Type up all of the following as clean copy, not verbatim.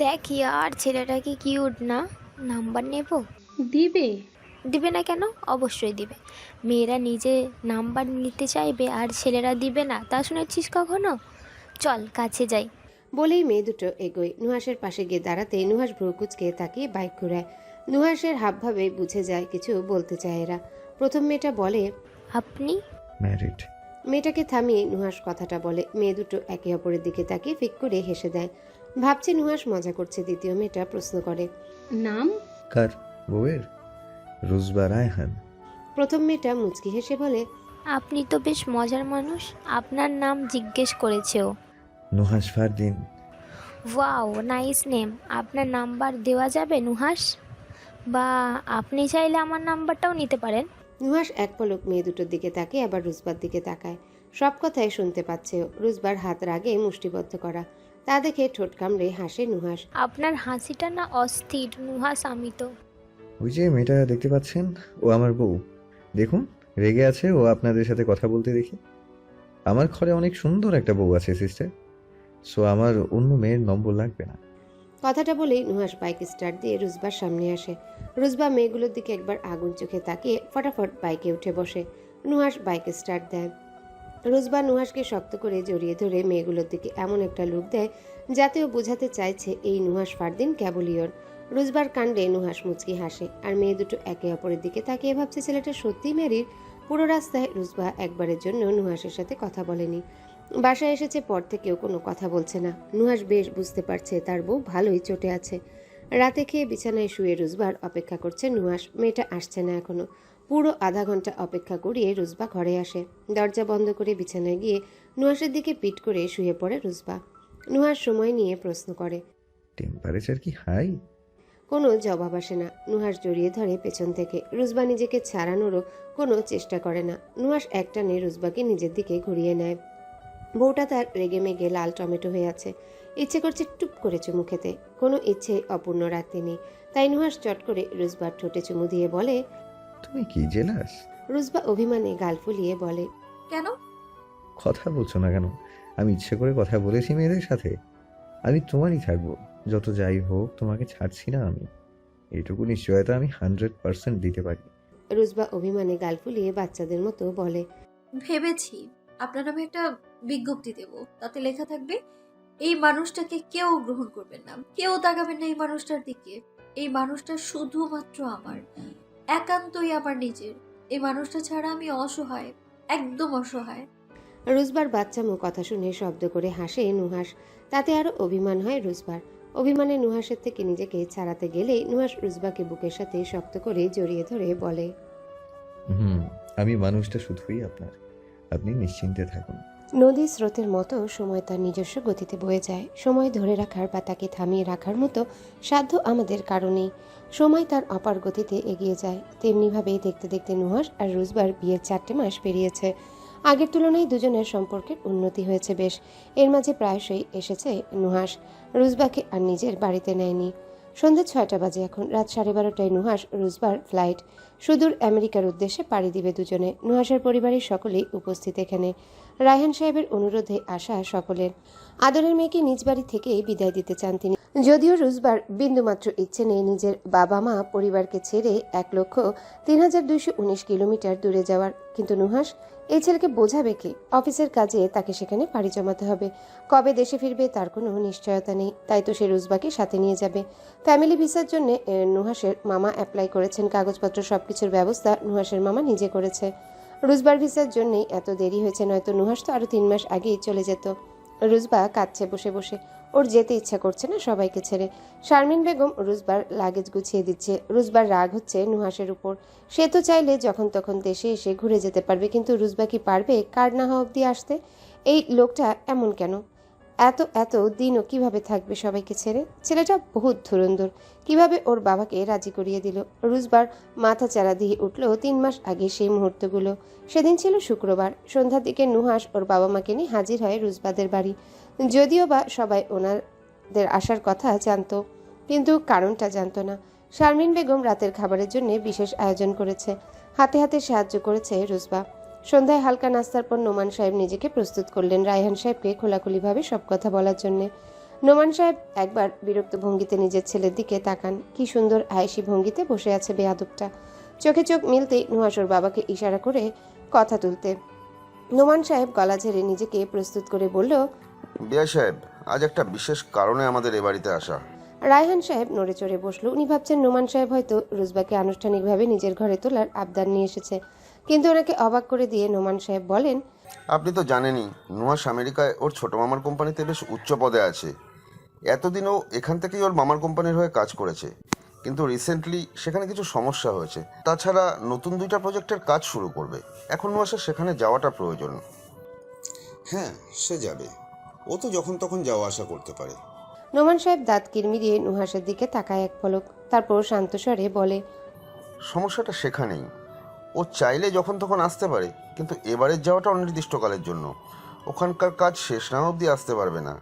দেখ ইয়ার ছেলেটা কি কিউট না, নাম্বার নেব। দিবে? দিবে না কেন, অবশ্যই দিবে। মেয়েরা নিজে নাম্বার নিতে চাইবে আর ছেলেরা দিবে না, তা শুনেছিস কখনো? চল কাছে যাই। বলেই মেয়ে দুটো এগোয়। নুহাসের পাশে গিয়ে দাঁড়াতে নুহাস ভ্রু কুঁচকে তাকিয়ে বাইক ঘুরায়। নুহাসের হাবভাবে বুঝে যায় কিছু বলতে চায় এরা। প্রথম মেয়েটা বলে, আপনি? ম্যারিড। মেয়েটাকে থামিয়ে নুহাস কথাটা বলে। মেয়ে দুটো একে অপরের দিকে তাকিয়ে ফিক করে হেসে দেয়। ভাবছে নুহাস মজা করছে। দ্বিতীয় মেয়েটা প্রশ্ন করে, নাম? কার? বউয়ের? রুজবা রায়হান। প্রথম মেয়েটা মুচকি হেসে বলে, আপনি তো বেশ মজার মানুষ, আপনার নাম জিজ্ঞেস করেছে ও। Nuhas Fardin. Wow, nice name. আপনার নাম্বার দেওয়া যাবে নুহাস? বা আপনি চাইলে আমার নাম্বারটাও নিতে পারেন। নুহাস এক পলক মেয়ে দুটোর দিকে তাকিয়ে আবার রুজবার দিকে তাকায়। সব কথাই শুনতে পাচ্ছে ও। রুজবার হাত রাগে মুষ্টিবদ্ধ করা, তা দেখে ঠোঁট কামড়ে হাসে নুহাস। আপনার হাসিটা না অস্থির নুহাস। আমি তো ওই যে মেয়েটা দেখতে পাচ্ছেন, ও আমার বউ। দেখুন, রেগে আছে ও আপনাদের সাথে কথা বলতে দেখি। আমার ঘরে অনেক সুন্দর একটা বউ আছে সিস্টার, সো আমার অন্য মেয়ের নম্বর লাগবে না। কথাটা বলেই নুহাস বাইক স্টার্ট দিয়ে রুজবার সামনে আসে। রুজবা মেয়েগুলোর দিকে একবার আগুন চোখে তাকিয়ে ফটাফট বাইকে উঠে বসে। নুহাস বাইক স্টার্ট দেয়। রুজবা নুহাসকে শক্ত করে জড়িয়ে ধরে মেয়েগুলোর দিকে এমন একটা লুক দেয় যাতে ও বোঝাতে চাইছে এই নুহাস ফারদিন কেবলিয়র। রুজবার কাণ্ডে নুহাস মুচকি হাসে, আর মেয়ে দুটো একে অপরের দিকে তাকিয়ে ভাবছে ছেলেটা সত্যিই ম্যারিড। পুরো রাস্তায় রুজবা একবারের জন্য নুহাসের সাথে কথা বলেনি। বাসায় এসেছে পর থেকেও কোনো কথা বলছে না। নুহাস বেশ বুঝতে পারছে তার বউ ভালোই চটে আছে। রাতে খেয়ে বিছানায় শুয়ে রুজবার অপেক্ষা করছে নুহাস। মেয়েটা আসছে না এখনো। পুরো আধা ঘন্টা অপেক্ষা করিয়ে রুজবা ঘরে আসে। দরজা বন্ধ করে বিছানায় গিয়ে নুহাসের দিকে পিঠ করে শুয়ে পড়ে রুজবা। নুহাস সময় নিয়ে প্রশ্ন করে। টেম্পারেচার কি হাই? কোনো জবাব আসে না। নুহাস জড়িয়ে ধরে পেছন থেকে। রুজবা নিজেকে ছাড়ানোরও কোনো চেষ্টা করে না। নুহাস একটানে রুজবাকে নিজের দিকে ঘুরিয়ে নেয়। বউটা তার রেগে মেগে লাল টমেটো হয়ে আছে। ইচ্ছে করছে টুপ করে চুমু খেতে, কোনো ইচ্ছে অপূর্ণ রাখতে নেই। তাই নুহাস চট করে রুজবার ঠোঁটে চুমু দিয়ে বলে। তুমি কি জেলাস? রুজবা অভিমানে গাল ফুলিয়ে বলে, কেন? কথা বলছো না কেন? আমি ইচ্ছে করে কথা বলেছি মেয়েদের সাথে। আমি তোমারই থাকবো, যত যাই হোক তোমাকে ছাড়ছি না আমি। এইটুকু নিশ্চয়তা আমি 100% দিতে পারি। রুজবা অভিমানে গাল ফুলিয়ে বাচ্চাদের মতো বলে, ভেবেছি আপনার নামে একটা বিজ্ঞপ্তি দেব, তাতে লেখা থাকবে এই মানুষটাকে কেউ গ্রহণ করবেন না, কেউ তাকাবেন না এই মানুষটার দিকে। এই মানুষটা শুধুমাত্র আমার, একান্তই আমার নিজের। এই মানুষটা ছাড়া আমি অসহায়, একদম অসহায়। রুজবার বাচ্চামো কথা শুনে শব্দ করে হাসে নুহাস। তাতে আরো অভিমান হয় রুজবার। অভিমানে নুহাসের থেকে নিজেকে ছাড়াতে গেলেই নুহাস রুজবাকে বুকের সাথে শক্ত করে জড়িয়ে ধরে বলে, হুম, আমি মানুষটা শুধুই আপনার, আপনি নিশ্চিন্তে থাকুন। নদী স্রোতের মতো সময় তার নিজস্ব গতিতে বয়ে যায়। সময় ধরে রাখার বা তাকে থামিয়ে রাখার মতো সাধ্য আমাদের কারণেই। সময় তার অপার গতিতে এগিয়ে যায়। তেমনিভাবেই দেখতে দেখতে নুহাস আর রুজবার বিয়ের 4টে মাস পেরিয়েছে। আগের তুলনায় দুজনের সম্পর্কের উন্নতি হয়েছে বেশ। এর মাঝে প্রায়শই এসেছে নুহাস। রুজবাকে আর নিজের বাড়িতে নেয়নি। সন্ধ্যে 6টা বাজে এখন। রাত 12:30টায় নুহাস রুজবার ফ্লাইট। সুদূর আমেরিকার উদ্দেশ্যে পাড়ি দিবে দুজনে। নুহাসের পরিবারের সকলেই উপস্থিত এখানে। রায়হান সাহেবের অনুরোধে আসা সকলের। আদরের মেয়েকে নিজ বাড়ি থেকেই বিদায় দিতে চান তিনি। যদিও রুজবার বিন্দুমাত্র ইচ্ছে নেই নিজের বাবা মা পরিবারকে ছেড়ে 1,03,219 কিলোমিটার দূরে যাওয়ার, কিন্তু নুহাস এই ছেলেকে বোঝাবে কি? অফিসের কাজে তাকে সেখানে পাড়ি জমাতে হবে। কবে দেশে ফিরবে তার কোনো নিশ্চয়তা নেই। তাই তো সে রুজবাকে সাথে নিয়ে যাবে। ফ্যামিলি ভিসার জন্য নুহাসের মামা অ্যাপ্লাই করেছেন। কাগজপত্র সবকিছুর ব্যবস্থা নুহাসের মামা নিজে করেছে। রুজবার ভিসার জন্যই এত দেরি হয়েছে, নয়তো নুহাস তো আরো 3 মাস আগেই চলে যেত। রুজবা কাঁদছে বসে বসে। ওর যেতে ইচ্ছা করছে না সবাইকে ছেড়ে। শারমিন বেগম রুজবার লাগেজ গুছিয়ে দিচ্ছে। রুজবার রাগ হচ্ছে নুহাসের উপর। সে তো চাইলে যখন তখন দেশে এসে ঘুরে যেতে পারবে, কিন্তু রুজবা কি পারবে কার না হওয়া অব্দি আসতে? এই লোকটা এমন কেন? এত এত দিনও কিভাবে থাকবে সবাইকে ছেড়ে? ছেলেটা বহুত ধুরন্ধর। কিভাবে ওর বাবাকে রাজি করিয়ে দিল? রুজবার মাথা চারা দিয়ে উঠল 3 মাস আগে সেই মুহূর্তগুলো। সেদিন ছিল শুক্রবার। সন্ধ্যার দিকে নুহাস ওর বাবা মাকে নিয়ে হাজির হয় রুজবাদের বাড়ি। যদিও বা সবাই ওনাদের আসার কথা জানতো, কিন্তু কারণটা জানতো না। শারমিন বেগম রাতের খাবারের জন্য বিশেষ আয়োজন করেছে। হাতে হাতে সাহায্য করেছে রুজবা। সন্ধ্যায় হালকা নাস্তার পর নোমান সাহেব নিজেকে প্রস্তুত করলেন রায়হান সাহেবকে খোলাখুলিভাবে সব কথা বলার জন্যে। নোমান সাহেব একবার বিরক্ত ভঙ্গিতে নিজের ছেলের দিকে তাকান। কি সুন্দর আয়েশি ভঙ্গিতে বসে আছে বেয়াদবটা। চোখে চোখ মিলতেই নুহাশ ওর বাবাকে ইশারা করে কথা তুলতে। নোমান সাহেব গলা ঝেড়ে নিজেকে প্রস্তুত করে বলল, বিয়া সাহেব, আজ একটা বিশেষ কারণে আমাদের এ বাড়িতে আসা। রায়হান সাহেব নড়ে চড়ে বসলো। উনি ভাবছেন নোমান সাহেব হয়তো রুজবাকে আনুষ্ঠানিকভাবে নিজের ঘরে তোলার আবদার নিয়ে এসেছে, কিন্তু ওনাকে অবাক করে দিয়ে নোমান সাহেব বলেন, আপনি তো জানেনই, নুহাশ আমেরিকায় ওর ছোট মামার কোম্পানিতে বেশ উচ্চ পদে আছে। এতদিনও এখান থেকেই ওর মামার কোম্পানির হয়ে কাজ করেছে, কিন্তু রিসেন্টলি সেখানে কিছু সমস্যা হয়েছে। তাছাড়া নতুন 2টা প্রজেক্টের কাজ শুরু করবে, এখন নুহাশের সেখানে যাওয়াটা প্রয়োজন। হ্যাঁ, সে যাবে। ও তো যখন তখন যাওয়া আসা করতে পারে। নোমান সাহেব দাঁত কিরমিরিয়ে নুহাসের দিকে তাকায় এক পলক, তারপর শান্ত স্বরে বলে, সমস্যাটা সেখানেই, ও চাইলে যখন তখন আসতে পারে, কিন্তু এবারের যাওয়াটা অনির্দিষ্টকালের জন্য। ওখানকার কাজ শেষ না অবধি আসতে পারবে না।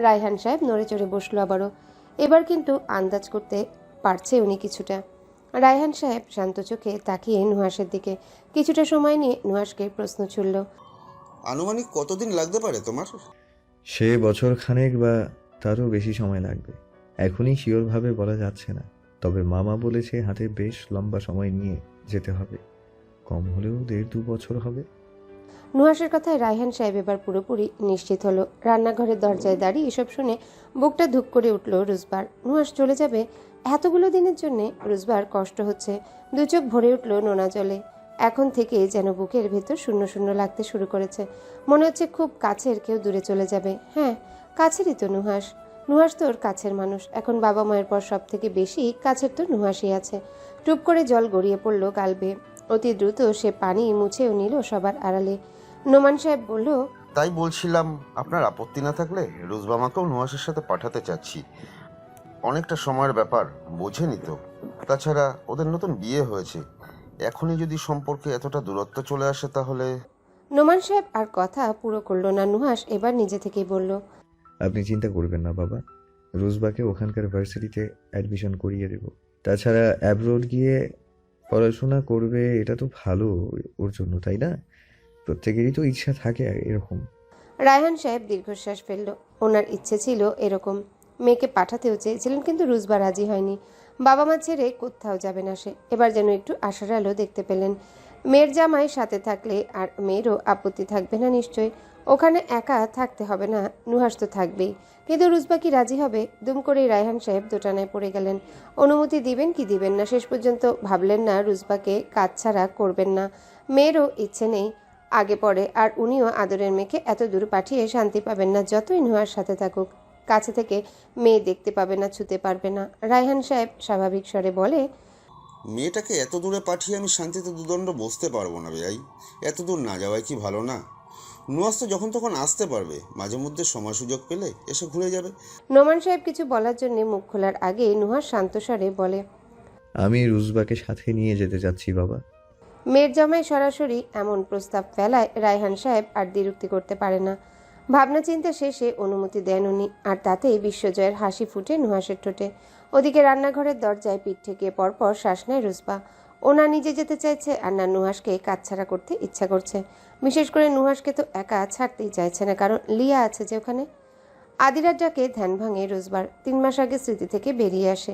রায়হান সাহেব নড়ে চড়ে বসলো আবারও। এবার কিন্তু আন্দাজ করতে পারছে উনি কিছুটা। রায়হান সাহেব শান্ত চোখে তাকিয়ে নুহাসের দিকে কিছুটা সময় নিয়ে নুহাসকে প্রশ্ন ছুড়ল, আনুমানিক কতদিন লাগতে পারে তোমার? সে বছর খানেক বা তারও বেশি সময় লাগবে, এখনই শিওরভাবে বলা যাচ্ছে না। তবে মামা বলেছে হাতে বেশ লম্বা সময় নিয়ে যেতে হবে, কম হলেও 1.5-2 বছর হবে। নুহাসের কথায় রায়হান সাহেব এবার পুরোপুরি নিশ্চিত হলো। রান্নাঘরের দরজায় দাঁড়িয়ে এসব শুনে বুকটা ধুক করে উঠল রুজবার। নুহাস চলে যাবে এতগুলো দিনের জন্যে রুজবার কষ্ট হচ্ছে। দু চোখ ভরে উঠল নোনা জলে। এখন থেকে যেন বুকের ভেতর শূন্য শূন্য লাগতে শুরু করেছে। মনে হচ্ছে খুব কাছের কেউ দূরে চলে যাবে। হ্যাঁ, কাছেরই তো নুহাস। নুহাস তোর কাছের মানুষ। এখন বাবা মায়ের পর সব থেকে বেশি কাছের তো নুহাসই আছে। টুপ করে জল গড়িয়ে পড়ল গাল বেয়ে। অতি দ্রুত সে পানি মুছেও নিল সবার আড়ালে। নোমান সাহেব বলল, তাই বলছিলাম, আপনার আপত্তি না থাকলে রোজবামাকেও নুহাসের সাথে পাঠাতে চাচ্ছি। অনেকটা সময়ের ব্যাপার, বোঝেনি তো। তাছাড়া ওদের নতুন বিয়ে হয়েছে, এখনই যদি সম্পর্কে এতটা দূরত্ব চলে আসে তাহলে। নোমান সাহেব আর কথা পুরো করলো না। নুহাস এবার নিজে থেকেই বলল, আপনি চিন্তা করবেন না বাবা, রোজবাকে ওখানকার ভার্সিটিতে অ্যাডমিশন করিয়ে দেব। তাছাড়া অ্যাব্রোড গিয়ে পড়াশোনা করবে, এটা তো ভালো ওর জন্য, তাই না? প্রত্যেকেরই তো ইচ্ছা থাকে এরকম। রায়হান সাহেব দীর্ঘশ্বাস ফেলল। ওনার ইচ্ছে ছিল এরকম। মেয়েকে পাঠাতেও চেয়েছিলেন, কিন্তু রুজবা রাজি হয়নি। বাবা মা ছেড়ে কোথাও যাবে না সে। এবার যেন একটু আশার আলো দেখতে পেলেন। মেয়ের জামাই সাথে থাকলে আর মেয়েরও আপত্তি থাকবে না নিশ্চয়ই। ওখানে একা থাকতে হবে না, নুহাস তো থাকবেই। কিন্তু রুজবা কি রাজি হবে? দুম করেই রায়হান সাহেব দোটানায় পড়ে গেলেন। অনুমতি দিবেন কি দিবেন না শেষ পর্যন্ত ভাবলেন না। রুজবাকে কাজ ছাড়া করবেন না। মেয়েরও ইচ্ছে নেই আগে পড়ে, আর উনিও আদরের মেয়েকে এত দূর পাঠিয়ে শান্তি পাবেন না যতই নুহার সাথে থাকুক। কাছে থেকে মেয়ে দেখতে পাবে না, ছুতে পারবে না। রায়হান সাহেব স্বাভাবিক স্বরে বলে, মেয়েটাকে এত দূরে পাঠিয়ে আমি শান্তিতে দুদণ্ড বসতে পারবো না বেয়াই। এত দূর না যাওয়াই কি ভালো না? নুহাস তো যখন তখন আসতে পারবে, মাঝে মধ্যে সময় সুযোগ পেলে এসে ঘুরে যাবে। নোমান সাহেব কিছু বলার জন্য মুখ খোলার আগে নুহার শান্ত স্বরে বলে, আমি রুজবাকে সাথে নিয়ে যেতে চাচ্ছি বাবা। মেয়ের জামাই সরাসরি এমন প্রস্তাব ফেলায় রায়হান সাহেব আর দ্বিরুক্তি করতে পারে না। ভাবনা চিন্তা শেষে অনুমতি দেন উনি, আর তাতেই বিশ্বজয়ের হাসি ফুটে নুহাসের ঠোঁটে। ওদিকে রান্নাঘরের দরজায় পিঠ ঠেকিয়ে পরপর শ্বাস নেয় রুজবা। ওনা নিজে যেতে চাইছে, আর না নুহাসকে কাছছাড়া করতে ইচ্ছা করছে। বিশেষ করে নুহাসকে তো একা ছাড়তেই চাইছে না, কারণ লিয়া আছে যে ওখানে। আদিরার ডাকে ধ্যান ভাঙে রুজবার। 3 মাস আগে স্মৃতি থেকে বেরিয়ে আসে।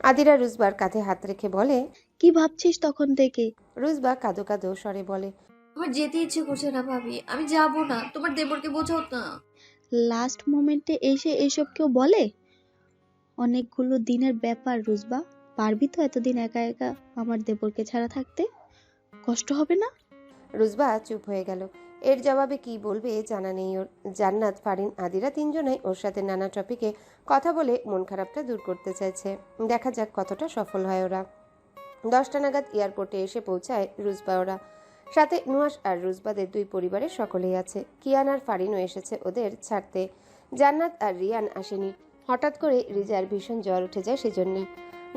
আদিরা রুজবার কাঁধে হাত রেখে বলে, কি ভাবছিস তখন থেকে? রুজবা কাঁদো কাঁদো স্বরে বলে, আমার যেতে ইচ্ছে করছে না ভাবি, আমি যাব না। তোমার দেবরকে বোঝাও না। লাস্ট মোমেন্টে এসে এসব কেউ বলে? অনেকগুলো দিনের ব্যাপার রুজবা, পারবি তো এতদিন একা একা আমার দেবরকে ছাড়া থাকতে? কষ্ট হবে না? রুজবা চুপ হয়ে গেল। এর জবাবে কি বলবে জানা নেই ওর। জান্নাত, ফারিন, আদিরা 3 জনাই ওর সাথে নানা টপিকে কথা বলে মন খারাপটা দূর করতে চাইছে। দেখা যাক কতটা সফল হয় ওরা। 10টা নাগাদ এয়ারপোর্টে এসে পৌঁছায় রুজবা ওরা। সাথে নুহাস আর রুজবাদের 2 পরিবারের সকলেই আছে। কিয়ান আর ফারিনও এসেছে ওদের ছাড়তে। জান্নাত আর রিয়ান আসেনি। হঠাৎ করে রিজার ভীষণ জ্বর উঠে যায়, সেজন্য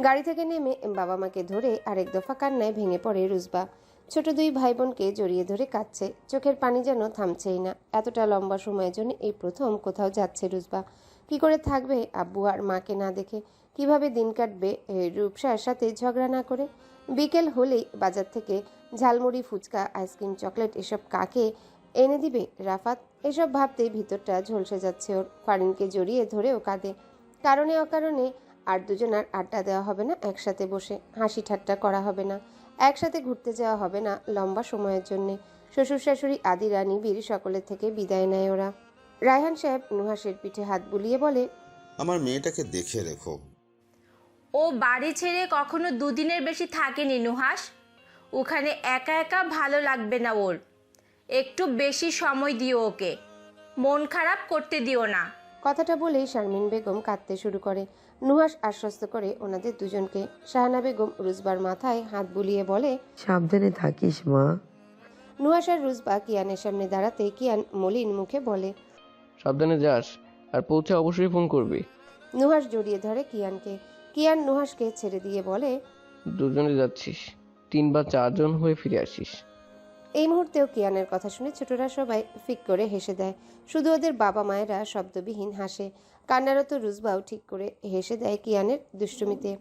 গাড়ি থেকে নেমে বাবা মাকে ধরে আরেক দফা কান্নায় ভেঙে পড়ে রুজবা। ছোট 2 ভাই বোনকে জড়িয়ে ধরে কাঁদছে। চোখের পানি যেন থামছেই না। এতটা লম্বা সময়ের জন্য এই প্রথম কোথাও যাচ্ছে রুজবা। কি করে থাকবে আব্বু আর মাকে না দেখে? কিভাবে দিন কাটবে রূপসার সাথে ঝগড়া না করে? বিকেল হলেই বাজার থেকে ঝালমুড়ি, ফুচকা, আইসক্রিম, চকলেট এসব কাকে এনে দিবে রাফাত? এসব ভাবতেই ভিতরটা ঝলসে যাচ্ছে ওর। ফারিনকে জড়িয়ে ধরেও কাঁদে। কারণে অকারণে আর দুজনার আড্ডা দেওয়া হবে না একসাথে বসে, হাসি ঠাট্টা করা হবে না, একসাথে ঘুরতে যাওয়া হবে না লম্বা সময়ের জন্যে। শ্বশুর শাশুড়ি, আদিরা, নিবিড় সকলের থেকে বিদায় নেয় ওরা। রায়হান সাহেব নুহাসের পিঠে হাত বুলিয়ে বলে, আমার মেয়েটাকে দেখে রেখো। ও বাড়ি ছেড়ে কখনো দুদিনের বেশি থাকেনি নুহাস। ওখানে একা একা ভালো লাগবে না ওর। একটু বেশি সময় দিও ওকে, মন খারাপ করতে দিও না। কথাটা বলেই শারমিন বেগম কাঁদতে শুরু করে। নুহাস আশ্বস্ত করে ওনাদের দুজনকে। শাহানা বেগম রুজবার মাথায় হাত বুলিয়ে বলে, সাবধানে থাকিস মা। নুহাস আর রুজবা কিয়ানের সামনে দাঁড়াতে কিয়ান মলিন মুখে বলে, সাবধানে যাস, আর পৌঁছে অবশ্যই ফোন করবি। নুহাস জড়িয়ে ধরে কিয়ানকে। কিয়ান নুহাসকে ছেড়ে দিয়ে বলে, দুজনে যাচ্ছিস, 3 বা 4 জন হয়ে ফিরে আসিস। এই মুহূর্তেও কিয়ানের কথা শুনে ছোটরা সবাই ফিক করে হেসে দেয়। শুধু ওদের বাবা মায়েরা শব্দবিহীন হাসে। কান্নারত রুজবাও ঠিক করে হেসে দেয় কিয়ানের দুষ্টুমিতে।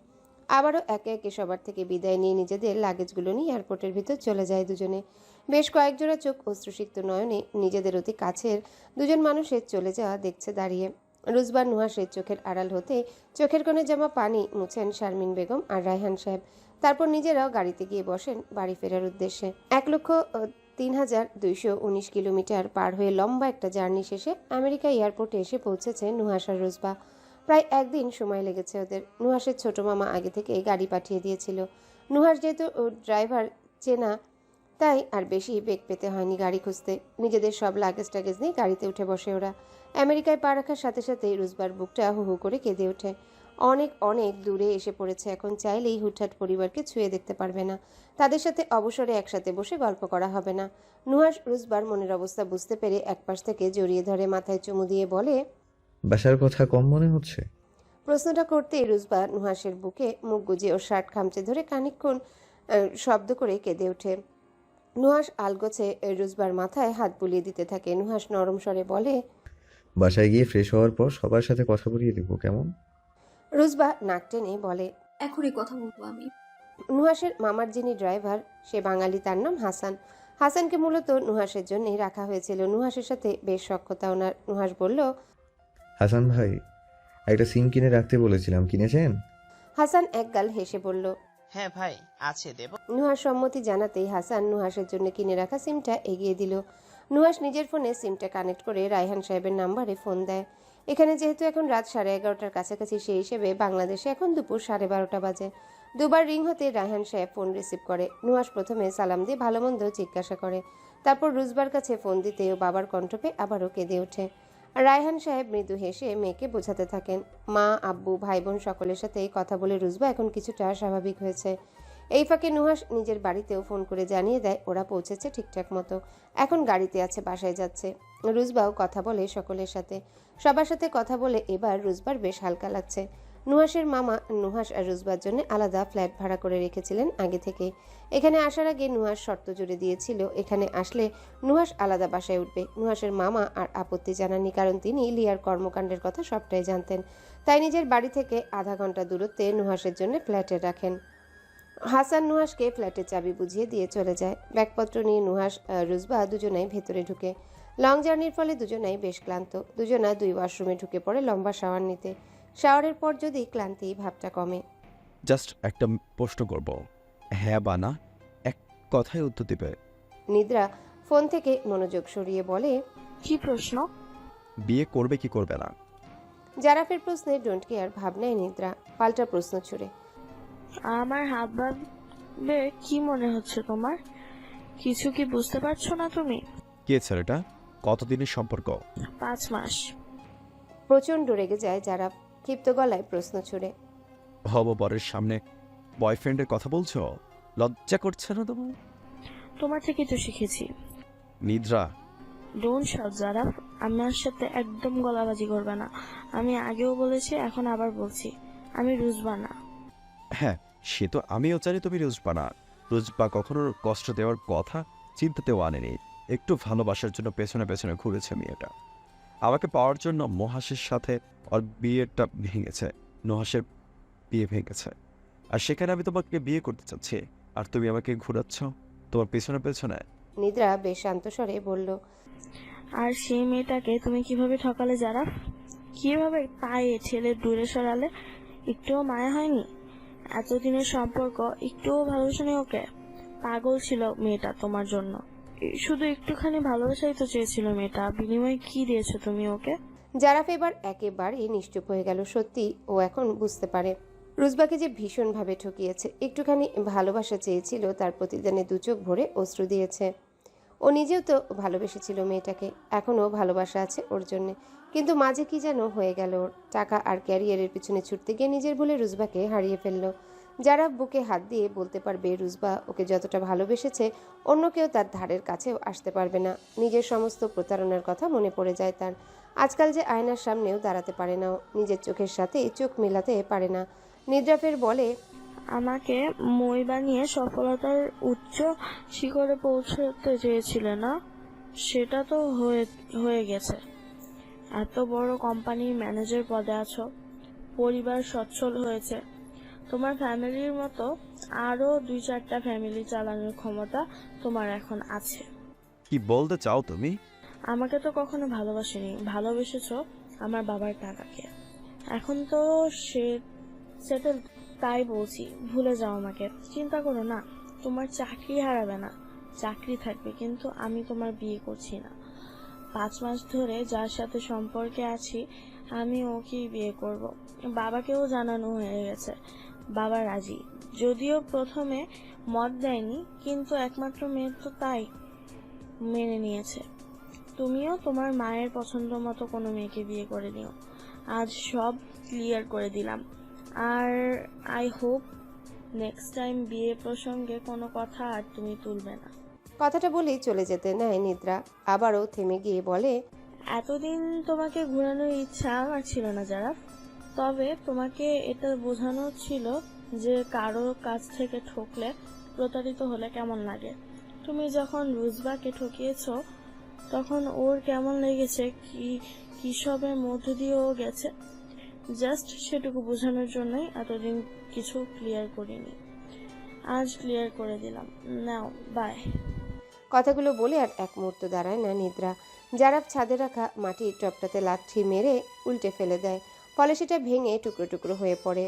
আবারও একে একে সবার থেকে বিদায় নিয়ে নিজেদের লাগেজগুলো নিয়ে এয়ারপোর্টের ভিতর চলে যায় দুজনে। বেশ কয়েক জোড়া চোখ অশ্রুসিক্ত নয়নে নিজেদের অতি কাছের দুজন মানুষের চলে যাওয়া দেখছে দাঁড়িয়ে। রুজবা নুহাসের চোখের আড়াল হতে চোখের কোণে জমা পানি মুছেন শারমিন বেগম আর রায়হান সাহেব। তারপর নিজেরাও গাড়িতে গিয়ে বসেন বাড়ি ফেরার উদ্দেশ্যে। 1,03,219 কিলোমিটার পার হয়ে লম্বা একটা জার্নি শেষে আমেরিকা এয়ারপোর্টে এসে পৌঁছেছে নুহাস আর রুজবা। প্রায় একদিন সময় লেগেছে ওদের। নুহাসের ছোট মামা আগে থেকে গাড়ি পাঠিয়ে দিয়েছিল। নুহাস যেহেতু ড্রাইভার চেনা, তাই আর বেশি বেগ পেতে হয়নি গাড়ি খুঁজতে। নিজেদের সব লাগেজ টাগেজ নিয়ে গাড়িতে উঠে বসে ওরা। আমেরিকায় পা রাখার সাথে সাথেই রুজবার বুকটা হু হু করে কেঁদে ওঠে। অনেক অনেক দূরে এসে পড়েছে। এখন চাইলেই হুটহাট পরিবারকে ছুঁয়ে দেখতে পারবে না। তাদের সাথে অবসরে একসাথে বসে গল্প করা হবে না। নুহাস রুজবার মনের অবস্থা বুঝতে পেরে একপাশ থেকে জড়িয়ে ধরে মাথায় চুমু দিয়ে বলে, বাসার কথা কম মনে হচ্ছে? প্রশ্নটা করতেই রুজবা নুহাসের বুকে মুখ গুজে ওর শার্ট খামচে ধরে খানিকক্ষণ শব্দ করে কেঁদে ওঠে। নুহাস আলগোছে রুজবার মাথায় হাত বুলিয়ে দিতে থাকে। নুহাস নরম স্বরে বলে, বাসায় গিয়ে ফ্রেশ হওয়ার পর সবার সাথে কথা বলিয়ে দেবো, কেমন? রুজবা নাক টেনে বলে, এখনই কথা বলবো আমি। নুহাসের মামার যিনি ড্রাইভার সে বাঙালি, তার নাম হাসান। হাসানকে মূলত নুহাসের জন্যই রাখা হয়েছিল। নুহাসের সাথে বেশ সখ্যতা ওনার। নুহাস বলল, হাসান ভাই, একটা সিম কিনে রাখতে বলেছিলাম, কিনেছেন? হাসান একগাল হেসে বলল, হ্যাঁ ভাই, আছে দেব। নুহাস সম্মতি জানাতেই হাসান নুহাসের জন্য কিনে রাখা সিমটা এগিয়ে দিল। নুহাস নিজের ফোনে সিমটা কানেক্ট করে রায়হান সাহেবের নাম্বারে ফোন দেয়। এখানে যেহেতু এখন রাত 11:30টার কাছাকাছি, সেই হিসেবে বাংলাদেশে এখন দুপুর 12:30 বাজে। দুবার রিং হতে রায়হান সাহেব ফোন রিসিভ করে। নুহাস প্রথমে সালাম দিয়ে ভালো মন্দ জিজ্ঞাসা করে। তারপর রুজবার কাছে ফোন দিতেও বাবার কণ্ঠ পেয়ে আবারও কেঁদে ওঠে। রায়হান সাহেব মৃদু হেসে মেয়েকে বোঝাতে থাকেন। মা, আব্বু, ভাই বোন সকলের সাথেই কথা বলে রুজবা এখন কিছুটা স্বাভাবিক হয়েছে। এই ফাঁকে নুহাস নিজের বাড়িতেও ফোন করে জানিয়ে দেয় ওরা পৌঁছেছে ঠিকঠাক মতো, এখন গাড়িতে আছে, বাসায় যাচ্ছে। রুজবাও কথা বলে সকলের সাথে। সবার সাথে কথা বলে এবার রুজবার বেশ হালকা লাগছে। নুহাসের মামা নুহাস আর রুজবার জন্য আলাদা ফ্ল্যাট ভাড়া করে রেখেছিলেন আগে থেকে। এখানে আসার আগে নুহাস শর্ত জুড়ে দিয়েছিল এখানে আসলে নুহাস আলাদা বাসায় উঠবে। নুহাসের মামা আর আপত্তি জানাননি, কারণ তিনি লিয়ার কর্মকাণ্ডের কথা সবটাই জানতেন। তাই নিজের বাড়ি থেকে আধা ঘন্টা দূরত্বে নুহাসের জন্য ফ্ল্যাটে রাখেন। হাসান নুহাসকে ফ্ল্যাটের চাবি বুঝিয়ে দিয়ে চলে যায়। ব্যাগপত্র নিয়ে নুহাস রুজবা দুজনাই ভেতরে ঢুকে। লং জার্নির ফলে দুজনাই বেশ ক্লান্ত। দুজনা 2 ওয়াশরুমে ঢুকে পড়ে লম্বা শাওয়ার নিতে। শাওয়ারের পর যদি ক্লান্তি ভাবটা কমে। জাস্ট একটা প্রশ্ন করব, হ্যাঁ বা না, এক কথায় উত্তর দিবে। নিদ্রা ফোন থেকে মনোযোগ সরিয়ে বলে, কি প্রশ্ন? বিয়ে করবে কি করবে না? জারাফের প্রশ্নে ডোন্ট কেয়ার ভাব নেয় নিদ্রা। পাল্টা প্রশ্ন ছুড়ে, আমার হাত ভাবে কি মনে হচ্ছে তোমার? কিছু কি বুঝতে পারছো না তুমি? কে ছেলেটা? কতদিনের সম্পর্ক? 5 মাস। প্রচন্ড রেগে যায় জারাফ। ক্ষিপ্ত গলায় প্রশ্ন ছুড়ে, হব বরের সামনে বয়ফ্রেন্ডের কথা বলছো? লজ্জা করছে না তোমার? তোমার থেকে তো শিখেছি। নিদ্রা, ডোন্ট শাউট জারাফ, আমার সাথে একদম গলাবাজি করবে না। আমি আগেও বলেছি, এখন আবার বলছি, আমি রুজবা না। হ্যাঁ সে তো আমিও জানি তুমি রুজবা না। রুজবা কখনো কষ্ট দেওয়ার কথা চিন্তাতেও আনেনি। একটু ভালোবাসার জন্য পেছনে পেছনে ঘুরেছে মেয়েটা। আমাকে পাওয়ার জন্য নুহাসের সাথে ওর বিয়েটা ভেঙেছে। নুহাসের বিয়ে ভেঙেছে, আর সেখানে আমি তোমাকে বিয়ে করতে চাচ্ছি। আর তুমি আমাকে ঘোরাচ্ছ তোমার পেছনে পেছনে। নিদ্রা বেশ শান্ত স্বরে বলল, আর সেই মেয়েটাকে তুমি কিভাবে ঠকালে যারা? কিভাবে পায়ে ছেলে দূরে সরালে? একটুও মায়া হয়নি? এতদিনের সম্পর্ক একটুও ভালোবাসেনি ওকে? পাগল ছিল মেয়েটা তোমার জন্য। শুধু একটুখানি ভালোবাসাই তো চেয়েছিল মেয়েটা, বিনিময়ে কি দিয়েছো তুমি ওকে? জারাফ এবার একেবারে নিশ্চুপ হয়ে গেল। সত্যি ও এখন বুঝতে পারে রুজবাকে যে ভীষণভাবে ঠকিয়েছে। একটুখানি ভালোবাসা চেয়েছিল, তার প্রতিদানে দু চোখ ভরে অশ্রু দিয়েছে। ও নিজেও তো ভালোবেসেছিল মেয়েটাকে, এখনও ভালোবাসা আছে ওর জন্যে, কিন্তু মাঝে কি যেন হয়ে গেল ওর। টাকা আর ক্যারিয়ারের পিছনে ছুটতে গিয়ে নিজের ভুলে রুজবাকে হারিয়ে ফেললো। যারা বুকে হাত দিয়ে বলতে পারবে রুজবা ওকে যতটা ভালোবেসেছে অন্য কেউ তার ধারের কাছেও আসতে পারবে না। নিজের সমস্ত প্রতারণার কথা মনে পড়ে যায় তার। আজকাল যে আয়নার সামনেও দাঁড়াতে পারে না, নিজের চোখের সাথে চোখ মেলাতে পারে না। নিদ্রা ফের বলে, আমাকে মই বানিয়ে সফলতার উচ্চ শিখরে পৌঁছতে চেয়েছিলে না? সেটা তো হয়ে গেছে। এত বড় কোম্পানির ম্যানেজার পদে আছো, পরিবার সচ্ছল হয়েছে, তোমার ফ্যামিলির মতো আরো 2-4টা ফ্যামিলি চালানোর ক্ষমতা তোমার এখন আছে। কি বলতে চাও তুমি? আমাকে তো কখনো ভালোবাসেনি, ভালোবেসেছো আমার বাবার টাকাকে। এখন তো সে সেটেল, তাই বলছি ভুলে যাও আমাকে। চিন্তা করো না, তোমার চাকরি হারাবে না, চাকরি থাকবে, কিন্তু আমি তোমার বিয়ে করছি না। 5 মাস ধরে যার সাথে সম্পর্কে আছি আমি ওকেই বিয়ে করব। বাবাকেও জানানো হয়ে গেছে, বাবা রাজি। যদিও প্রথমে মত দেয়নি, কিন্তু একমাত্র মেয়ে তো তাই মেনে নিয়েছে। তুমিও তোমার মায়ের পছন্দ মতো কোনো মেয়েকে বিয়ে করে নিও। আজ সব ক্লিয়ার করে দিলাম। আর আই হোপ নেক্সট টাইম বিয়ে প্রসঙ্গে কোনো কথা আর তুমি তুলবে না। কথাটা বলেই চলে যেতে নেয় নিদ্রা। আবারও থেমে গিয়ে বলে, এতদিন তোমাকে ঘোরানোর ইচ্ছা আমার ছিল না যারা, তবে তোমাকে এটা বোঝানো ছিল যে কারো কাছ থেকে ঠকলে, প্রতারিত হলে কেমন লাগে। তুমি যখন রুজবাকে ঠকিয়েছো তখন ওর কেমন লেগেছে, কি সবের মধ্য দিয়ে ও গেছে, জাস্ট সেটুকু বোঝানোর জন্যই এতদিন কিছু ক্লিয়ার করিনি। আজ ক্লিয়ার করে দিলাম। নাও বাই। কথাগুলো বলে আর এক মুহূর্ত দাঁড়ায় না নিদ্রা। জারাফ ছাদে রাখা মাটির টপটাতে লাঠি মেরে উল্টে ফেলে দেয়, ফলে সেটা ভেঙে টুকরো টুকরো হয়ে পড়ে।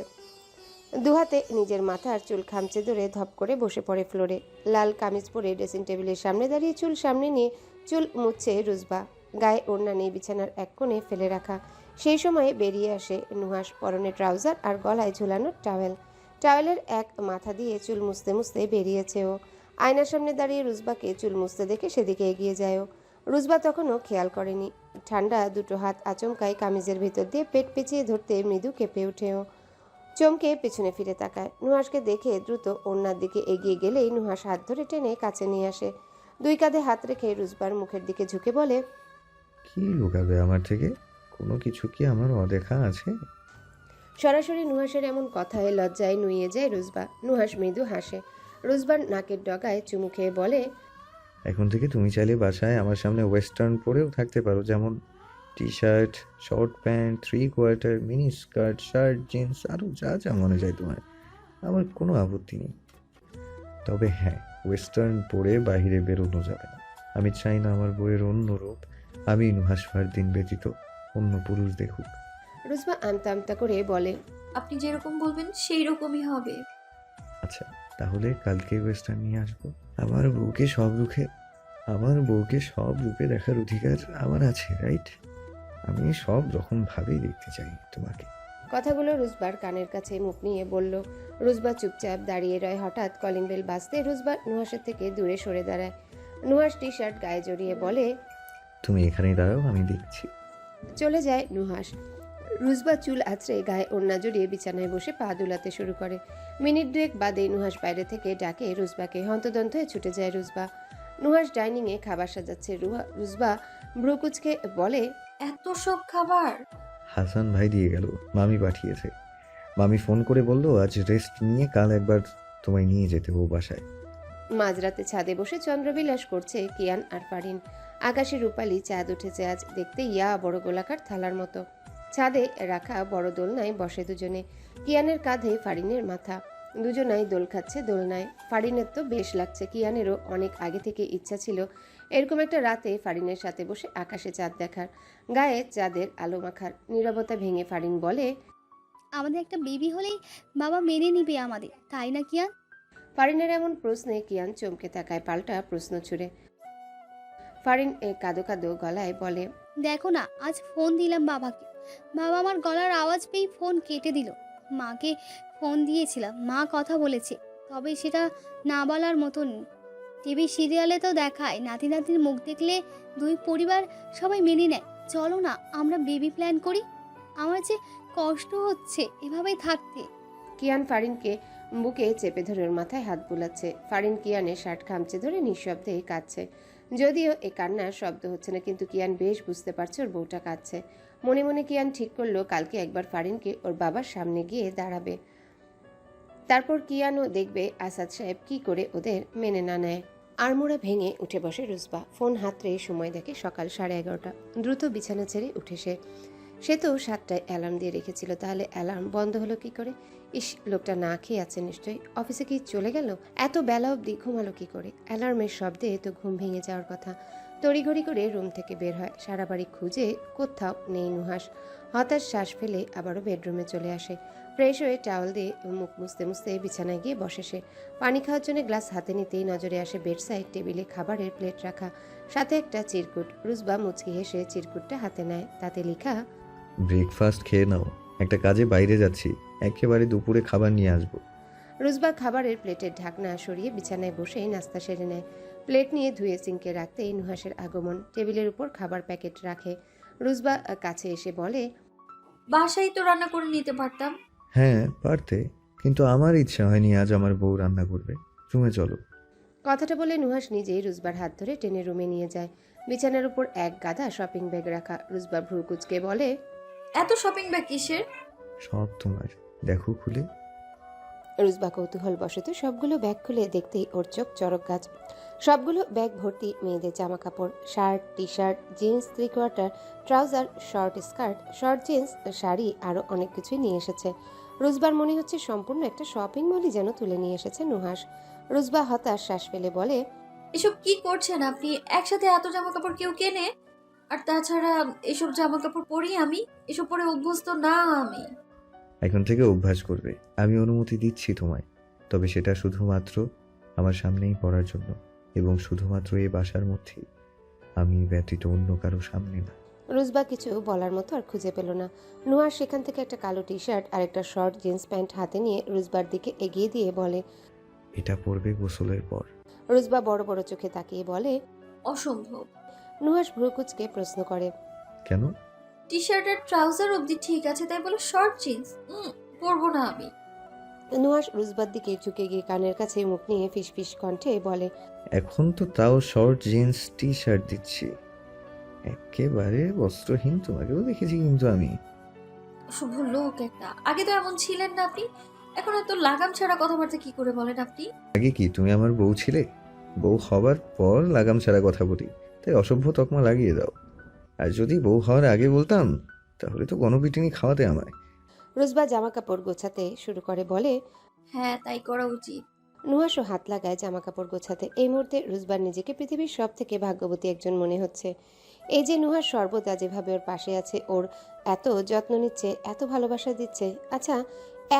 দুহাতে নিজের মাথার চুল খামচে ধরে ধপ করে বসে পড়ে ফ্লোরে। লাল কামিজ পরে ড্রেসিং টেবিলের সামনে দাঁড়িয়ে চুল সামনে নিয়ে চুল মুছছে রুজবা। গায়ে ওড়না নেই, বিছানার এক কোণে ফেলে রাখা। সেই সময়ে বেরিয়ে আসে নুহাস, পরনে ট্রাউজার আর গলায় ঝুলানো টাওয়েল। টাওয়েলের এক মাথা দিয়ে চুল মুছতে মুছতে বেরিয়েছে ও। আয়নার সামনে দাঁড়িয়ে রুজবাকে চুল মুছতে দেখে সেদিকে এগিয়ে যায় ও। রুজবা তখনও খেয়াল করেনি। ঠান্ডা দুটো হাত আচমকাই কামিজের ভিতর দিয়ে পেট পেঁচিয়ে ধরতে মৃদু কেঁপে ওঠে ও। চমকে পেছনে ফিরে তাকায়। নুহাসকে দেখে দ্রুত ওড়নার দিকে এগিয়ে গেলেই নুহাস হাত ধরে টেনে কাছে নিয়ে আসে। দুই কাঁধে হাত রেখে রুজবার মুখের দিকে ঝুঁকে বলে, কি লুকাবে আমার থেকে? কোনো কিছু কি আমার অদেখা আছে? সরাসরি নুহাসের এমন কথায় লজ্জায় নুয়ে যায় রুজবা। নুহাস মৃদু হাসে। রুজবার নাকের ডগায় চুমু খেয়ে বলে, এখন থেকে তুমি চাইলে বাসায় আমার সামনে ওয়েস্টার্ন পরেও থাকতে পারো, যেমন T shirt, short pant, 3/4, mini skirt, shirt, jeans, আরও যা যা মনে যায় তোমার। আমার কোনো আপত্তি নেই। তবে হ্যাঁ, ওয়েস্টার্ন পরে বাইরে বেরোনো যাবে না। আমি চাই না আমার বইয়ের অন্য রূপ আমি নুহাস ফারদিন ব্যতীত অন্য পুরুষ দেখুক। রুজবা আমতা আমতা করে বলে, আপনি যেরকম বলবেন সেই রকমই হবে। আচ্ছা, তাহলে কালকে ওয়েস্টার্ন নিয়ে আসবো। আমার বউকে সব রূপে দেখার অধিকার আমার আছে, রাইট? আমি সব রকম ভাবেই দেখতে চাই তোমাকে। কথাগুলো রুজবার কানের কাছে মুখ নিয়ে বলল। রুজবা চুপচাপ দাঁড়িয়ে রয়। হঠাৎ কলিং বেল বাজতে রুজবা নুহাসের থেকে দূরে সরে দাঁড়ায়। নুহাস টি শার্ট গায়ে জড়িয়ে বলে, তুমি এখানেই দাঁড়াও, আমি দেখছি। চলে যায় নুহাস। রুজবা চুল আঁচড়ে গায়ে ওড়না জড়িয়ে বিছানায় বসে পা দুলাতে শুরু করে। মিনিট দুয়েক বাদে নুহাস বাইরে থেকে ডাকে রুজবাকে। হন্তদন্ত হয়ে ছুটে যায় রুজবা। নুহাস ডাইনিংয়ে খাবার সাজাচ্ছে। রুজবা ভ্রুকুচকে বলে, এত সব খাবার? হাসান ভাই দিয়ে গেল, মামি পাঠিয়েছে। মামি ফোন করে বললো আজ রেস্ট নিয়ে কাল একবার তোমায় নিয়ে যেতে ও বাসায়। মাঝরাতে ছাদে বসে চন্দ্রবিলাস করছে কিয়ান আর ফারিন। আকাশে রূপালি চাঁদ উঠেছে আজ, দেখতে ইয়া বড় গোলাকার থালার মতো। ছাদে রাখা বড় দোলনায় বসে দুজনে। কিয়ানের কাঁধে ফারিনের মাথা। দুজনাই দোল খাচ্ছে দোলনায়। ফারিনের তো বেশ লাগছে, কিয়ানেরও অনেক আগে থেকে ইচ্ছা ছিল এরকম একটা রাতে ফারিনের সাথে বসে আকাশে চাঁদ দেখার, গায়ে চাঁদের আলো মাখার। নীরবতা ভেঙে ফারিন বলে, আমাদের একটা বেবি হলেই বাবা মেনে নিবে আমাদের, তাই না কিয়ান? ফারিনের এমন প্রশ্নে কিয়ান চমকে তাকায়, পাল্টা প্রশ্ন ছুড়ে। ফারিন কাঁদো কাঁদো গলায় বলে, দেখো না, আজ ফোন দিলাম বাবাকে, বাবা আমার গলার আওয়াজ পেয়ে ফোন কেটে দিল। মাকে ফোন দিয়েছিলাম, মা কথা বলেছে, তবে সেটা না বলার মতন। টিভি সিরিয়ালে তো দেখায় নাতি নাতির মুখ দেখলে দুই পরিবার সবাই মেনে নেয়। চলো না আমরা বেবি প্ল্যান করি, আমার যে কষ্ট হচ্ছে এভাবেই থাকতে। কিয়ান ফারিনকে বুকে চেপে ধরে ওর মাথায় হাত বুলাচ্ছে। ফারিন কিয়ানের শার্ট খামচে ধরে নিঃশব্দে কাঁদছে। যদিও এ কান্নার শব্দ হচ্ছে না, কিন্তু কিয়ান বেশ বুঝতে পারছে ওর বউটা কাঁদছে। মনে মনে কিয়ান ঠিক করলো কালকে একবার ফারিনকে ওর বাবার সামনে গিয়ে দাঁড়াবে। তারপর কিয়ানও দেখবে আসাদ সাহেব কি করে ওদের মেনে না নেয়। আড়মোড়া ভেঙে উঠে বসে রুজবা। ফোন হাতড়ে সময় দেখে সকাল 11:30। দ্রুত বিছানা ছেড়ে উঠে সে তো 7টায় অ্যালার্ম দিয়ে রেখেছিল, তাহলে অ্যালার্ম বন্ধ হলো কি করে? ইস, লোকটা না খেয়ে আছে নিশ্চয়ই, অফিসে কি চলে গেল? এত বেলা অবধি ঘুমালো কি করে? অ্যালার্মের শব্দে তো ঘুম ভেঙে যাওয়ার কথা। তড়িঘড়ি করে রুম থেকে বের হয়, সারা বাড়ি খুঁজে কোথাও নেই নুহাস। হতাশ শ্বাস ফেলে আবারও বেডরুমে চলে আসে। ফ্রেশ হয়ে টাওয়াল দিয়ে মুখ মুছতে মুছতে বিছানায় গিয়ে বসে সে। পানি খাওয়ার জন্য গ্লাস হাতে নিতেই নজরে আসে বেড সাইড টেবিলে খাবারের প্লেট রাখা, সাথে একটা চিরকুট। রুজবা মুচকি হেসে চিরকুটটা হাতে নেয়, তাতে লেখা, ব্রেকফাস্ট খেয়ে নাও, একটা কাজে বাইরে যাচ্ছি, একেবারে দুপুরে খাবার নিয়ে আসবো। রুজবা খাবারের প্লেটের ঢাকনা সরিয়ে বিছানায় বসেই নাস্তা সেরে নেয়। প্লেট নিয়ে ধুয়ে সিঙ্কে রাখতেই নুহাসের আগমন। টেবিলের উপর খাবার প্যাকেট রাখে। রুজবা কাছে এসে বলে, বাসায় তো রান্না করে নিতে পারতাম। হ্যাঁ পারতে, কিন্তু আমার ইচ্ছা হয়নি আজ আমার বউ রান্না করবে। রুমে চলো। কথাটা বলে নুহাস নিজেই রুজবার হাত ধরে টেনে রুমে নিয়ে যায়। বিছানার উপর এক গাদা শপিং ব্যাগ রাখা। রুজবা ভ্রু কুঁচকে বলে, এত শপিং ব্যাগ কিসের? সব তোমার, দেখো খুলে। রুজবা কৌতূহল বশত সবগুলো ব্যাগ খুলে দেখতেই ওর চোখ চড়ক গাছ। সবগুলো ব্যাগ ভর্তি মেয়েদের জামা কাপড়, shirt, T shirt, jeans, 3/4, trouser, short skirt, short jeans, sari, আরও অনেক কিছুই নিয়ে এসেছে। রুজবার মনে হচ্ছে সম্পূর্ণ একটা শপিং মলই যেন তুলে নিয়ে এসেছে নুহাস। রুজবা হতাশ শ্বাস ফেলে বলে, এসব কি করছেন আপনি? একসাথে এত জামা কাপড় কেউ কেনে? আর তাছাড়া এসব জামা কাপড় পরি আমি, এসব পরে অভ্যস্ত না আমি। এখন থেকে অভ্যাস করবে, আমি অনুমতি দিচ্ছি তোমায়, তবে সেটা শুধুমাত্র আমার সামনেই পড়ার জন্য, এবং শুধুমাত্র এই বাসার মধ্যেই, আমি ব্যতীত অন্য কারো সামনে না। রুজবা কিছু বলার মতো আর খুঁজে পেল না। নুহাস সেখান থেকে একটা কালো টি শার্ট আর একটা শর্ট জিন্স প্যান্ট হাতে নিয়ে রুজবার দিকে এগিয়ে দিয়ে বলে, এটা পরবে গোসলের পর। রুজবা বড় বড় চোখে তাকিয়ে বলে, অসম্ভব। নুহাস ভ্রু কুঁচকে প্রশ্ন করে, কেন? টি শার্ট আর ট্রাউজার অবধি ঠিক আছে, তাই বলে শর্ট জিন্স পরবো না আমি। নুহাস রুজবার দিকে ঝুঁকে গিয়ে কানের কাছে মুখ নিয়ে ফিসফিস কণ্ঠে বলে, এখন তো তাও শর্ট জিন্স টি শার্ট দিচ্ছি, একেবারে বস্ত্রহীন তোমাকেও দেখেছি কিন্তু আমি। শুভ লোক একটা, আগে তো এমন ছিলেন না আপনি, এখন এত লাগাম ছাড়া কথাবার্তা কি করে বলেন আপনি? আগে কি তুমি আমার বউ ছিলে? বউ হবার পর লাগাম ছাড়া কথা বলি, তাই অসভ্য তকমা লাগিয়ে দাও। আর যদি বউ হওয়ার আগে বলতাম তাহলে তো গণপিটুনি খাওয়াতে আমায়। রুজবা জামা কাপড় গোছাতে শুরু করে, বলে, হ্যাঁ তাই করা উচিত। নুহাসও হাত লাগায় জামা কাপড় গোছাতে। এই মুহূর্তে রুজবার নিজেকে পৃথিবীর সব থেকে ভাগ্যবতী একজন মনে হচ্ছে। এই যে নুহাস সর্বদা যেভাবে ওর পাশে আছে, ওর এত যত্ন নিচ্ছে, এত ভালোবাসা দিচ্ছে। আচ্ছা,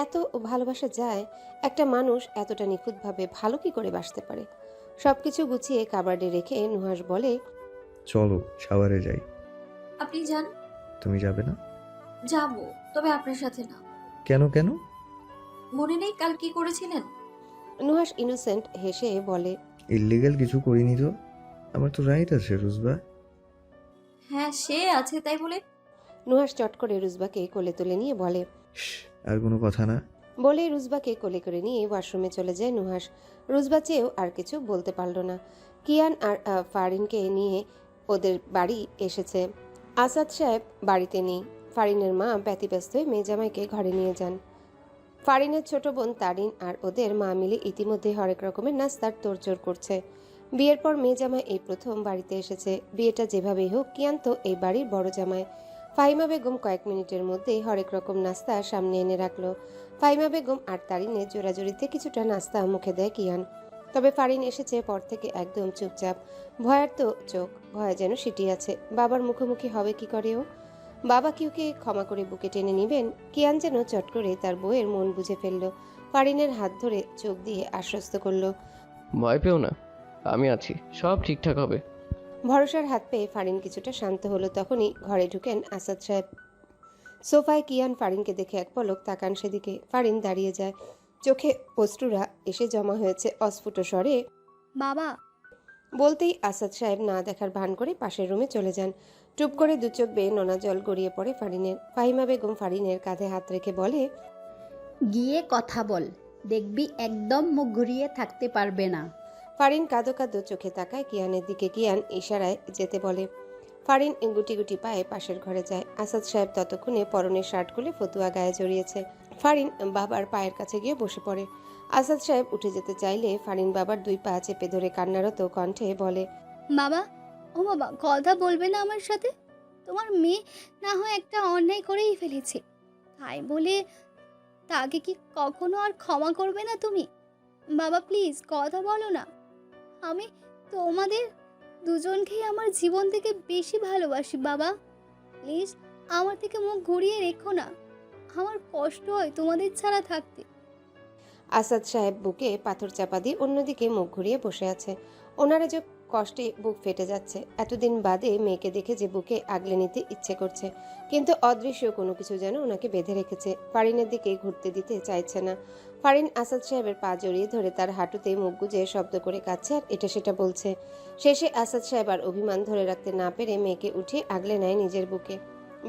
এত ভালোবাসা যায়, একটা মানুষ এতটা নিখুঁতভাবে ভালো কি করে বাসতে পারে? সবকিছু গুছিয়ে কাবার্ডে রেখে নুহাস বলে, চলো শাওয়ারে যাই। আপনি যান। তুমি যাবে না? যাবো, তবে আপনার সাথে না। কেন কেন? মনে নেই কাল কি করেছিলেন? নুহাস ইনোসেন্ট হেসে বলে, ইল্লিগাল কিছু করিনি তো, আমার তো রাইট আছে রুজবা। হ্যাঁ সে আছে, তাই বলে? নুহাস চট করে রুজবাকে কোলে তুলে নিয়ে বলে, আর কোনো কথা না। বলে রুজবাকে কোলে করে নিয়ে ওয়াশরুমে চলে যায় নুহাস। রুজবা চেয়েও আর কিছু বলতে পারল না। কিয়ান আর ফারিনকে নিয়ে ওদের বাড়ি এসেছে। আসাদ সাহেব বাড়িতে নেই। ফারিনের মা ব্যতিব্যস্ত হয়ে মেয়ে জামাইকে ঘরে নিয়ে যান। ফারিনের ছোট বোন তারিন আর ওদের মা মিলে ইতিমধ্যে হরেক রকমের নাস্তার তোড়জোড় করছে। বিয়ের পর মেয়ে জামাই এই প্রথম বাড়িতে এসেছে। বিয়েটা যেভাবেই হোক, কিয়ান তো এই বাড়ির বড় জামাই। ফাহিমা বেগম কয়েক মিনিটের মধ্যেই হরেক রকম নাস্তা সামনে এনে রাখলো। ফাহিমা বেগম আর তারিনের জোরাজুরিতে কিছুটা নাস্তা মুখে দেয় কিয়ান। তবে ফারিন এসেছে পর থেকে একদম চুপচাপ, ভয়ার্ত চোখ, ভয় যেন সিটি আছে। বাবার মুখোমুখি হবে কি করে ও? বাবা কি ওকে ক্ষমা করে বুকে টেনে নিবেন? কিয়ান যেন চট করে তার বউয়ের মন বুঝে ফেলল। ফারিনের হাত ধরে চোখ দিয়ে আশ্বস্ত করলো। ভয় পেও না, আমি আছি, সব ঠিকঠাক হবে। ভরসার হাত পেয়ে ফারিন কিছুটা শান্ত হলো। তখনই ঘরে ঢুকেন আসাদ সাহেব। সোফায় কিয়ান ফারিনকে দেখে এক পলক তাকান সেদিকে। ফারিন দাঁড়িয়ে যায়, চোখে অশ্রুরা এসে জমা হয়েছে। অস্ফুট স্বরে বাবা। বলতেই আসাদ সাহেব না দেখার ভান করে পাশের রুমে চলে যান। টুপ করে দু চোখ বেয়ে নোনা জল গড়িয়ে পড়ে ফারিনের। ফাহিমা বেগম ফারিনের কাঁধে হাত রেখে বলে, গিয়ে কথা বল, দেখবি একদম মুখ ঘুরিয়ে থাকতে পারবে না। ফারিন কাঁদো কাঁদো চোখে তাকায় কিয়ানের দিকে। কিয়ান ইশারায় যেতে বলে। ফারিন গুটি গুটি পায়ে পাশের ঘরে যায়। আসাদ সাহেব ততক্ষণে পরনের শার্ট খুলে ফতুয়া গায়ে জড়িয়েছে। ফারিন বাবার পায়ের কাছে গিয়ে বসে পড়ে। আসাদ সাহেব উঠে যেতে চাইলে ফারিন বাবার দুই পা চেপে ধরে কান্নারত কণ্ঠে বলে, বাবা, ও বাবা, কথা বলবে না আমার সাথে? তোমার মেয়ে না হয় একটা অন্যায় করেই ফেলেছে, তাই বলে তাকে কি কখনো আর ক্ষমা করবে না তুমি? বাবা প্লিজ কথা বলো না। আমি তোমাদের দুজনকেই আমার জীবন থেকে বেশি ভালোবাসি বাবা। প্লিজ আমার থেকে মুখ ঘুরিয়ে রেখো না, আমার কষ্ট হয় তোমাদের ছাড়া থাকতে। আসাদ সাহেব বুকে পাথর চাপা দিয়ে অন্যদিকে মুখ ঘুরিয়ে বসে আছে। ওনারা যে কষ্টে বুক ফেটে যাচ্ছে। এতদিন বাদে মেয়েকে দেখে যে বুকে আগলে নিতে ইচ্ছে করছে, কিন্তু অদৃশ্য কোনো কিছু যেন ওনাকে বেঁধে রেখেছে। ফারিনের দিকে ঘুরতে দিতে চাইছে না। ফারিন আসাদ সাহেবের পা জড়িয়ে ধরে তার হাঁটুতে মুখ গুজে শব্দ করে কাঁদছে আর এটা সেটা বলছে। শেষে আসাদ সাহেব আর অভিমান ধরে রাখতে না পেরে মেয়েকে উঠিয়ে আগলে নেয় নিজের বুকে।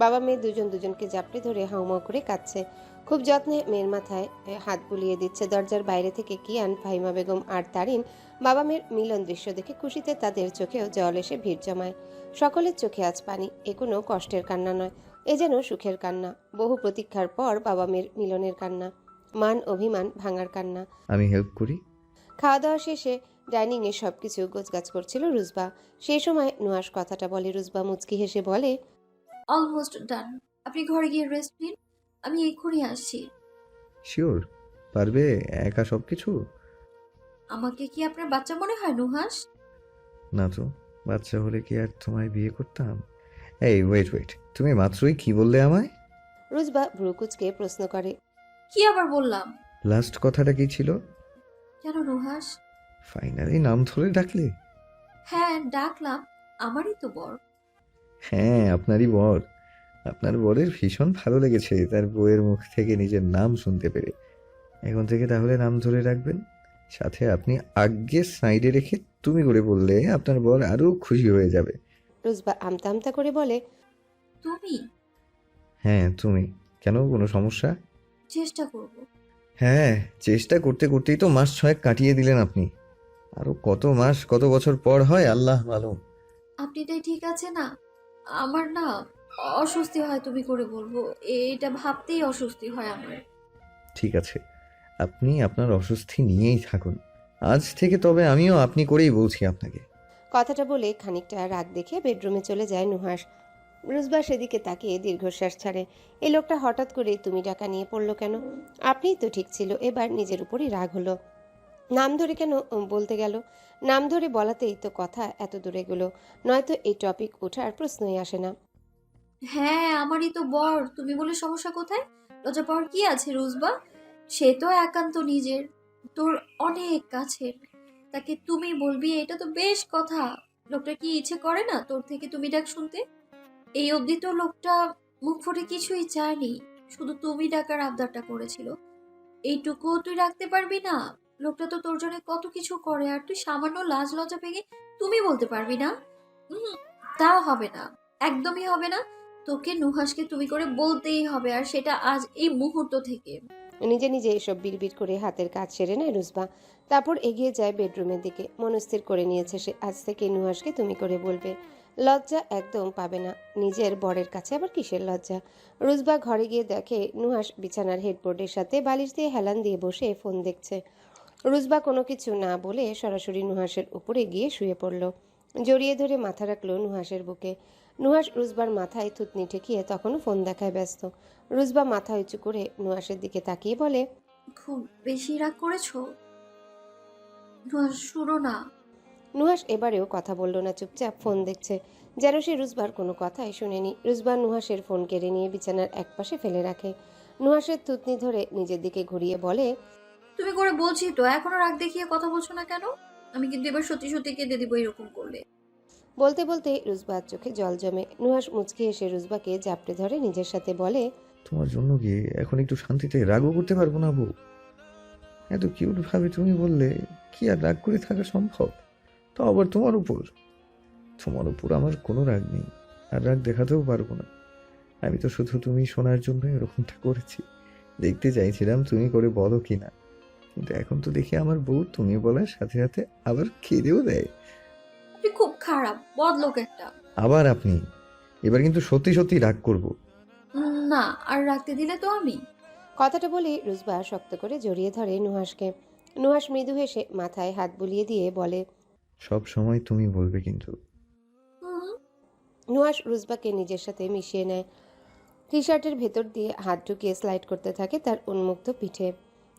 বাবা মেয়ে দুজন দুজনকে জাপটে ধরে হাউমাউ করে কাঁদছে। খুব যত্নে মেয়ের মাথায় হাত বুলিয়ে দিচ্ছে। দরজার বাইরে থেকে কিয়ান, ফাহিমা বেগম আর তারিন বাবা মেয়ের মিলন দৃশ্য দেখে খুশিতে তাদের চোখেও জল এসে ভিড় জমায়। সকলের চোখে আজ পানি। এ কোনো কষ্টের কান্না নয়, এ যেন সুখের কান্না। বহু প্রতীক্ষার পর বাবা মেয়ের মিলনের কান্না, মান অভিমান ভাঙার কান্না। আমি হেল্প করি। খাওয়া দাওয়া শেষে ডাইনিংয়ে সবকিছু গোছগাছ করছিল রুজবা। সেই সময় নুহাস কথাটা বলে। রুজবা মুচকি হেসে বলে, অলমোস্ট ডান, আপনি ঘরে গিয়ে রেস্ট নিন, আমি এক্ষুনি আসছি। শিওর পারবে একা সব কিছু? আমাকে কি আপনার বাচ্চা মনে হয় নুহাস? না তো, বাচ্চা হলে কি আর তোমায় বিয়ে করতাম? এই ওয়েট, তুমি মাত্রই কি বললে আমায়? রুজবা ভ্রুকুচকে প্রশ্ন করে, কি আবার বললাম? লাস্ট কথাটা কি ছিল? কেন নুহাস? ফাইনালি নাম ধরে ডাকলে? হ্যাঁ ডাকলাম, আমারই তো বর। হ্যাঁ, আপনারই বর। আপনার বরের ভীষণ ভালো লেগেছে তার বউয়ের মুখ থেকে নিজের নাম শুনতে পেরে। এখন থেকে তাহলে নাম ধরে রাখবেন, সাথে আপনি আগে সাইডে রেখে তুমি করে বললে আপনার বর আরো খুশি হয়ে যাবে। রুজবা আমতা আমতা করে বলে, তুমি? হ্যাঁ তুমি। কেন, কোনো সমস্যা? চেষ্টা করব। হ্যাঁ, চেষ্টা করতে করতেই তো মাস 6 কাটিয়ে দিলেন আপনি। আরো কত মাস কত বছর পর হয় আল্লাহ মালুম। আপনিটাই ঠিক আছে না? আমার না অস্বস্তি হয় তুমি করে বলবো, এটা ভাবতেই অস্বস্তি হয় আমার। ঠিক আছে, আপনি আপনার অস্বস্তি নিয়েই থাকুন। আজ থেকে তবে আমিও আপনি করেই বলছি আপনাকে। কথাটা বলে খানিকটা রাগ দেখে বেডরুমে চলে যায় নুহাস। রুজবা সেদিকে তাকিয়ে দীর্ঘশ্বাস ছাড়ে। এই লোকটা হঠাৎ করে তুমি ডাকা নিয়ে পড়লো কেন? আপনিই তো ঠিক ছিল। এবার নিজের উপরই রাগ হলো। নাম ধরে কেন বলতে গেল? নাম ধরে বলাতেই তো কথা এত দূরে গেল, নয়তো এই টপিক ওঠার প্রশ্নই আসে না। হ্যাঁ আমারই তো বর, তুমি বলে সমস্যা কোথায়? লজ্জা পাওয়ার কি আছে রুজবা? সে তো একান্ত নিজের, তোর অনেক কাছের, তাকে তুমি বলবি এটা তো বেশ কথা। লোকটা কি ইচ্ছে করে না তোর থেকে তুমি ডাক শুনতে? এই অবধি তো লোকটা মুখ ফুটে কিছুই চায়নি, শুধু তুমি ডাকার আবদারটা করেছিল। এইটুকুও তুই রাখতে পারবি না? লোকটা তো তোর জন্য কত কিছু করে, আর তুই সামান্য লাজ লজ্জা ভেঙে তুমি বলতে পারবি না? তা হবে না, একদমই হবে না। তোকে নুহাসকে তুমি করে বলতেই হবে, আর সেটা আজ এই মুহূর্ত থেকে। নিজে নিজে এসব বিড়বিড় করে হাতের কাজ সেরে নেয় রুজবা। তারপর এগিয়ে যায় বেডরুমের দিকে। মনস্থির করে নিয়েছে সে আজ থেকে নুহাসকে তুমি করে বলবে। লজ্জা একদম পাবে না। নিজের বরের কাছে আবার কিসের লজ্জা? রুজবা ঘরে গিয়ে দেখে নুহাস বিছানার হেডবোর্ডের সাথে বালিশ দিয়ে হেলান দিয়ে বসে ফোন দেখছে। রুজবা কোনো কিছু না বলে সরাসরি নুহাসের উপরে গিয়ে শুয়ে পড়ল। জড়িয়ে ধরে মাথা রাখলো নুহাসের বুকে। নুহাস রুজবার মাথায় থুতনি ঠেকিয়ে তখনও ফোন দেখায় ব্যস্ত। রুজবা মাথা উঁচু করে নুহাসের দিকে তাকিয়ে বলে, খুব বেশি রাগ করেছো? শুনো না। নুহাস এবারেও কথা বলল না, চুপচাপ ফোন দেখছে, যেন সে রুজবার কোনো কথাই শুনেনি। রুজবা নুহাসের ফোন কেড়ে নিয়ে বিছানার একপাশে ফেলে রাখে। নুহাসের থুতনি ধরে নিজের দিকে ঘুরিয়ে বলে, তুমি করে বলছি তো, এখনো রাগ দেখিয়ে কথা বলছো না কেন? আমি কিন্তু এবার সত্যি সত্যি কেঁদে দিব এরকম করলে। বলতে বলতে রুজবার চোখে জল জমে। নুহাস মুচকি এসে রুজবাকে জাপটে ধরে নিজের সাথে বলে, তোমার জন্য কি এখন একটু শান্তিতে রাগও করতে পারবো না বউ? এত কিউট ভাবে তুমি বললে, কি আর রাগ করে থাকা সম্ভব? তো আবার তোমার উপর আমার কোনো রাগ নেই, আর রাগ দেখাতেও পারবো না। আমি তো শুধু তুমি শোনার জন্য এরকমটা করেছি। দেখতে চাইছিলাম তুমি করে বলো কিনা, কিন্তু এখন তো দেখি আমার বউ তুমি বলার সাথে সাথে আবার খেদেও দেয়। তুমি খুব খারাপ বদলোক একটা। আবার আপনি? এবার কিন্তু সত্যি সত্যি রাগ করব। না, আর রাখতে দিলে তো আমি। কথাটা বলে রুজবা শক্ত করে জড়িয়ে ধরে নুহাসকে। নুহাস মৃদু হেসে মাথায় হাত বুলিয়ে দিয়ে বলে, সব সময় তুমি বলবে কিন্তু। নুহাস রুজবাকে নিজের সাথে মিশিয়ে নেয়, টি শার্টের ভেতর দিয়ে হাত ঢুকিয়ে স্লাইড করতে থাকে তার উন্মুক্ত পিঠে।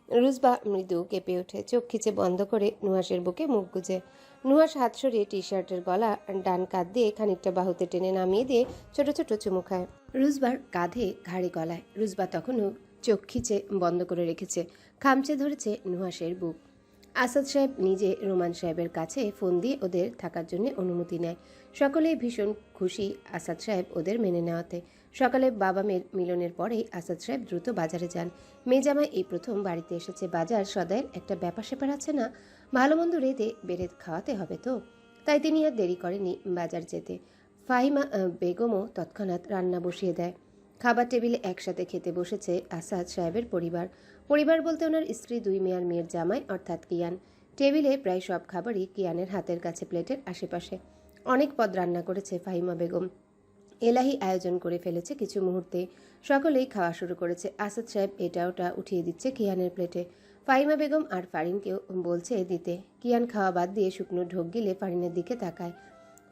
রুজবা মৃদু কেঁপে ওঠে, চোখ খিচে বন্ধ করে নুহাসের বুকে মুখ গুজে। নুহাস হাত সরিয়ে টি শার্টের গলা ডান কাঁধ দিয়ে খানিকটা বাহুতে টেনে নামিয়ে দিয়ে ছোট ছোট চুমু খায় রুজবার কাঁধে ঘাড়ি গলায়। রুজবা তখনও চোখ খিচে বন্ধ করে রেখেছে, খামচে ধরেছে নুহাসের বুক। আসাদ সাহেব নিজে রোমান সাহেবের কাছে ফোন দিয়ে ওদের থাকার জন্য অনুমতি নেয়। সকলেই ভীষণ খুশি আসাদ সাহেব ওদের মেনে নেওয়াতে। সকালে বাবা মেয়ের মিলনের পরেই আসাদ সাহেব দ্রুত বাজারে যান। মেয়ে জামাই এই প্রথম বাড়িতে এসেছে, বাজার সদাইয়ের একটা ব্যাপার স্যাপার আছে না, ভালো মন্দ রেঁধে বেড়ে খাওয়াতে হবে তো, তাই তিনি আর দেরি করেনি বাজার যেতে। ফাহিমা বেগমও তৎক্ষণাৎ রান্না বসিয়ে দেয়। খাবার টেবিলে একসাথে খেতে বসেছে আসাদ সাহেবের পরিবার বলতে ওনার স্ত্রী, 2 মেয়ে আর মেয়ের জামাই অর্থাৎ কিয়ান। টেবিলে প্রায় সব খাবারই কিয়ানের হাতের কাছে, প্লেটের আশেপাশে। অনেক পদ রান্না করেছে ফাহিমা বেগম, এলাহি আয়োজন করে ফেলেছে কিছু মুহূর্তে। সকলেই খাওয়া শুরু করেছে। আসাদ সাহেব এটা ওটা উঠিয়ে দিচ্ছে কিয়ানের প্লেটে। ফাহিমা বেগম আর ফারিনকেও বলছে দিতে। কিয়ান খাওয়া বাদ দিয়ে শুকনো ঢোক গিলে ফারিনের দিকে তাকায়।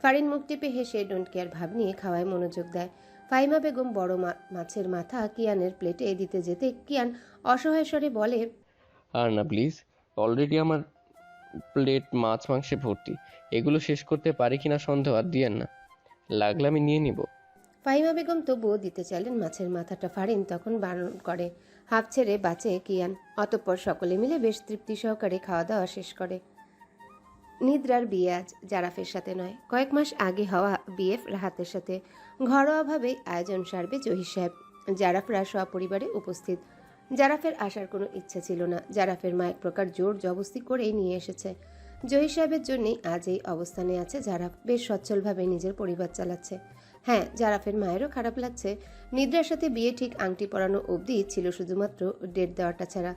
ফারিন মুখ টিপে হেসে ডোন্ট কেয়ার ভাব নিয়ে খাওয়ায় মনোযোগ দেয়। ফাহিমা বেগম বড় মাছের মাথা কিয়ানের প্লেটে দিতে যেতে কিয়ান অসহায় স্বরে বলে, আর না প্লিজ, অলরেডি আমার প্লেট মাছ মাংসে ভর্তি, এগুলো শেষ করতে পারি কিনা সন্দেহ, আর দিয়েন না, লাগলে আমি নিয়ে নিব। ফাহিমা বেগম তবুও দিতে চাইলেন মাছের মাথাটা। ফারিন তখন বারণ করে, হাফ ছেড়ে বাঁচে কিয়ান। অতঃপর সকলে মিলে বেশ তৃপ্তি সহকারে খাওয়া দাওয়া শেষ করে। নিদ্রার বিয়ে আজ জারাফের সাথে নয়, কয়েক মাস আগে হওয়া বিএফ রাহাতের সাথে। ঘরোয়াভাবে আয়োজন সারবে জহির সাহেব। জারাফরা সপরিবারে উপস্থিত। জারাফের আসার কোনো ইচ্ছা ছিল না, জারাফের মা এক প্রকার জোর জবস্তি করেই নিয়ে এসেছে। জহির সাহেবের জন্যই আজ এই অবস্থানে আছে জারাফ, বেশ সচ্ছলভাবে নিজের পরিবার চালাচ্ছে। হ্যাঁ, জারাফের মায়েরও খারাপ লাগছে। নিদ্রার সাথে বিয়ে ঠিক আংটি পরানো অবধি ছিল শুধুমাত্র ডেট দেওয়াটা ছাড়া,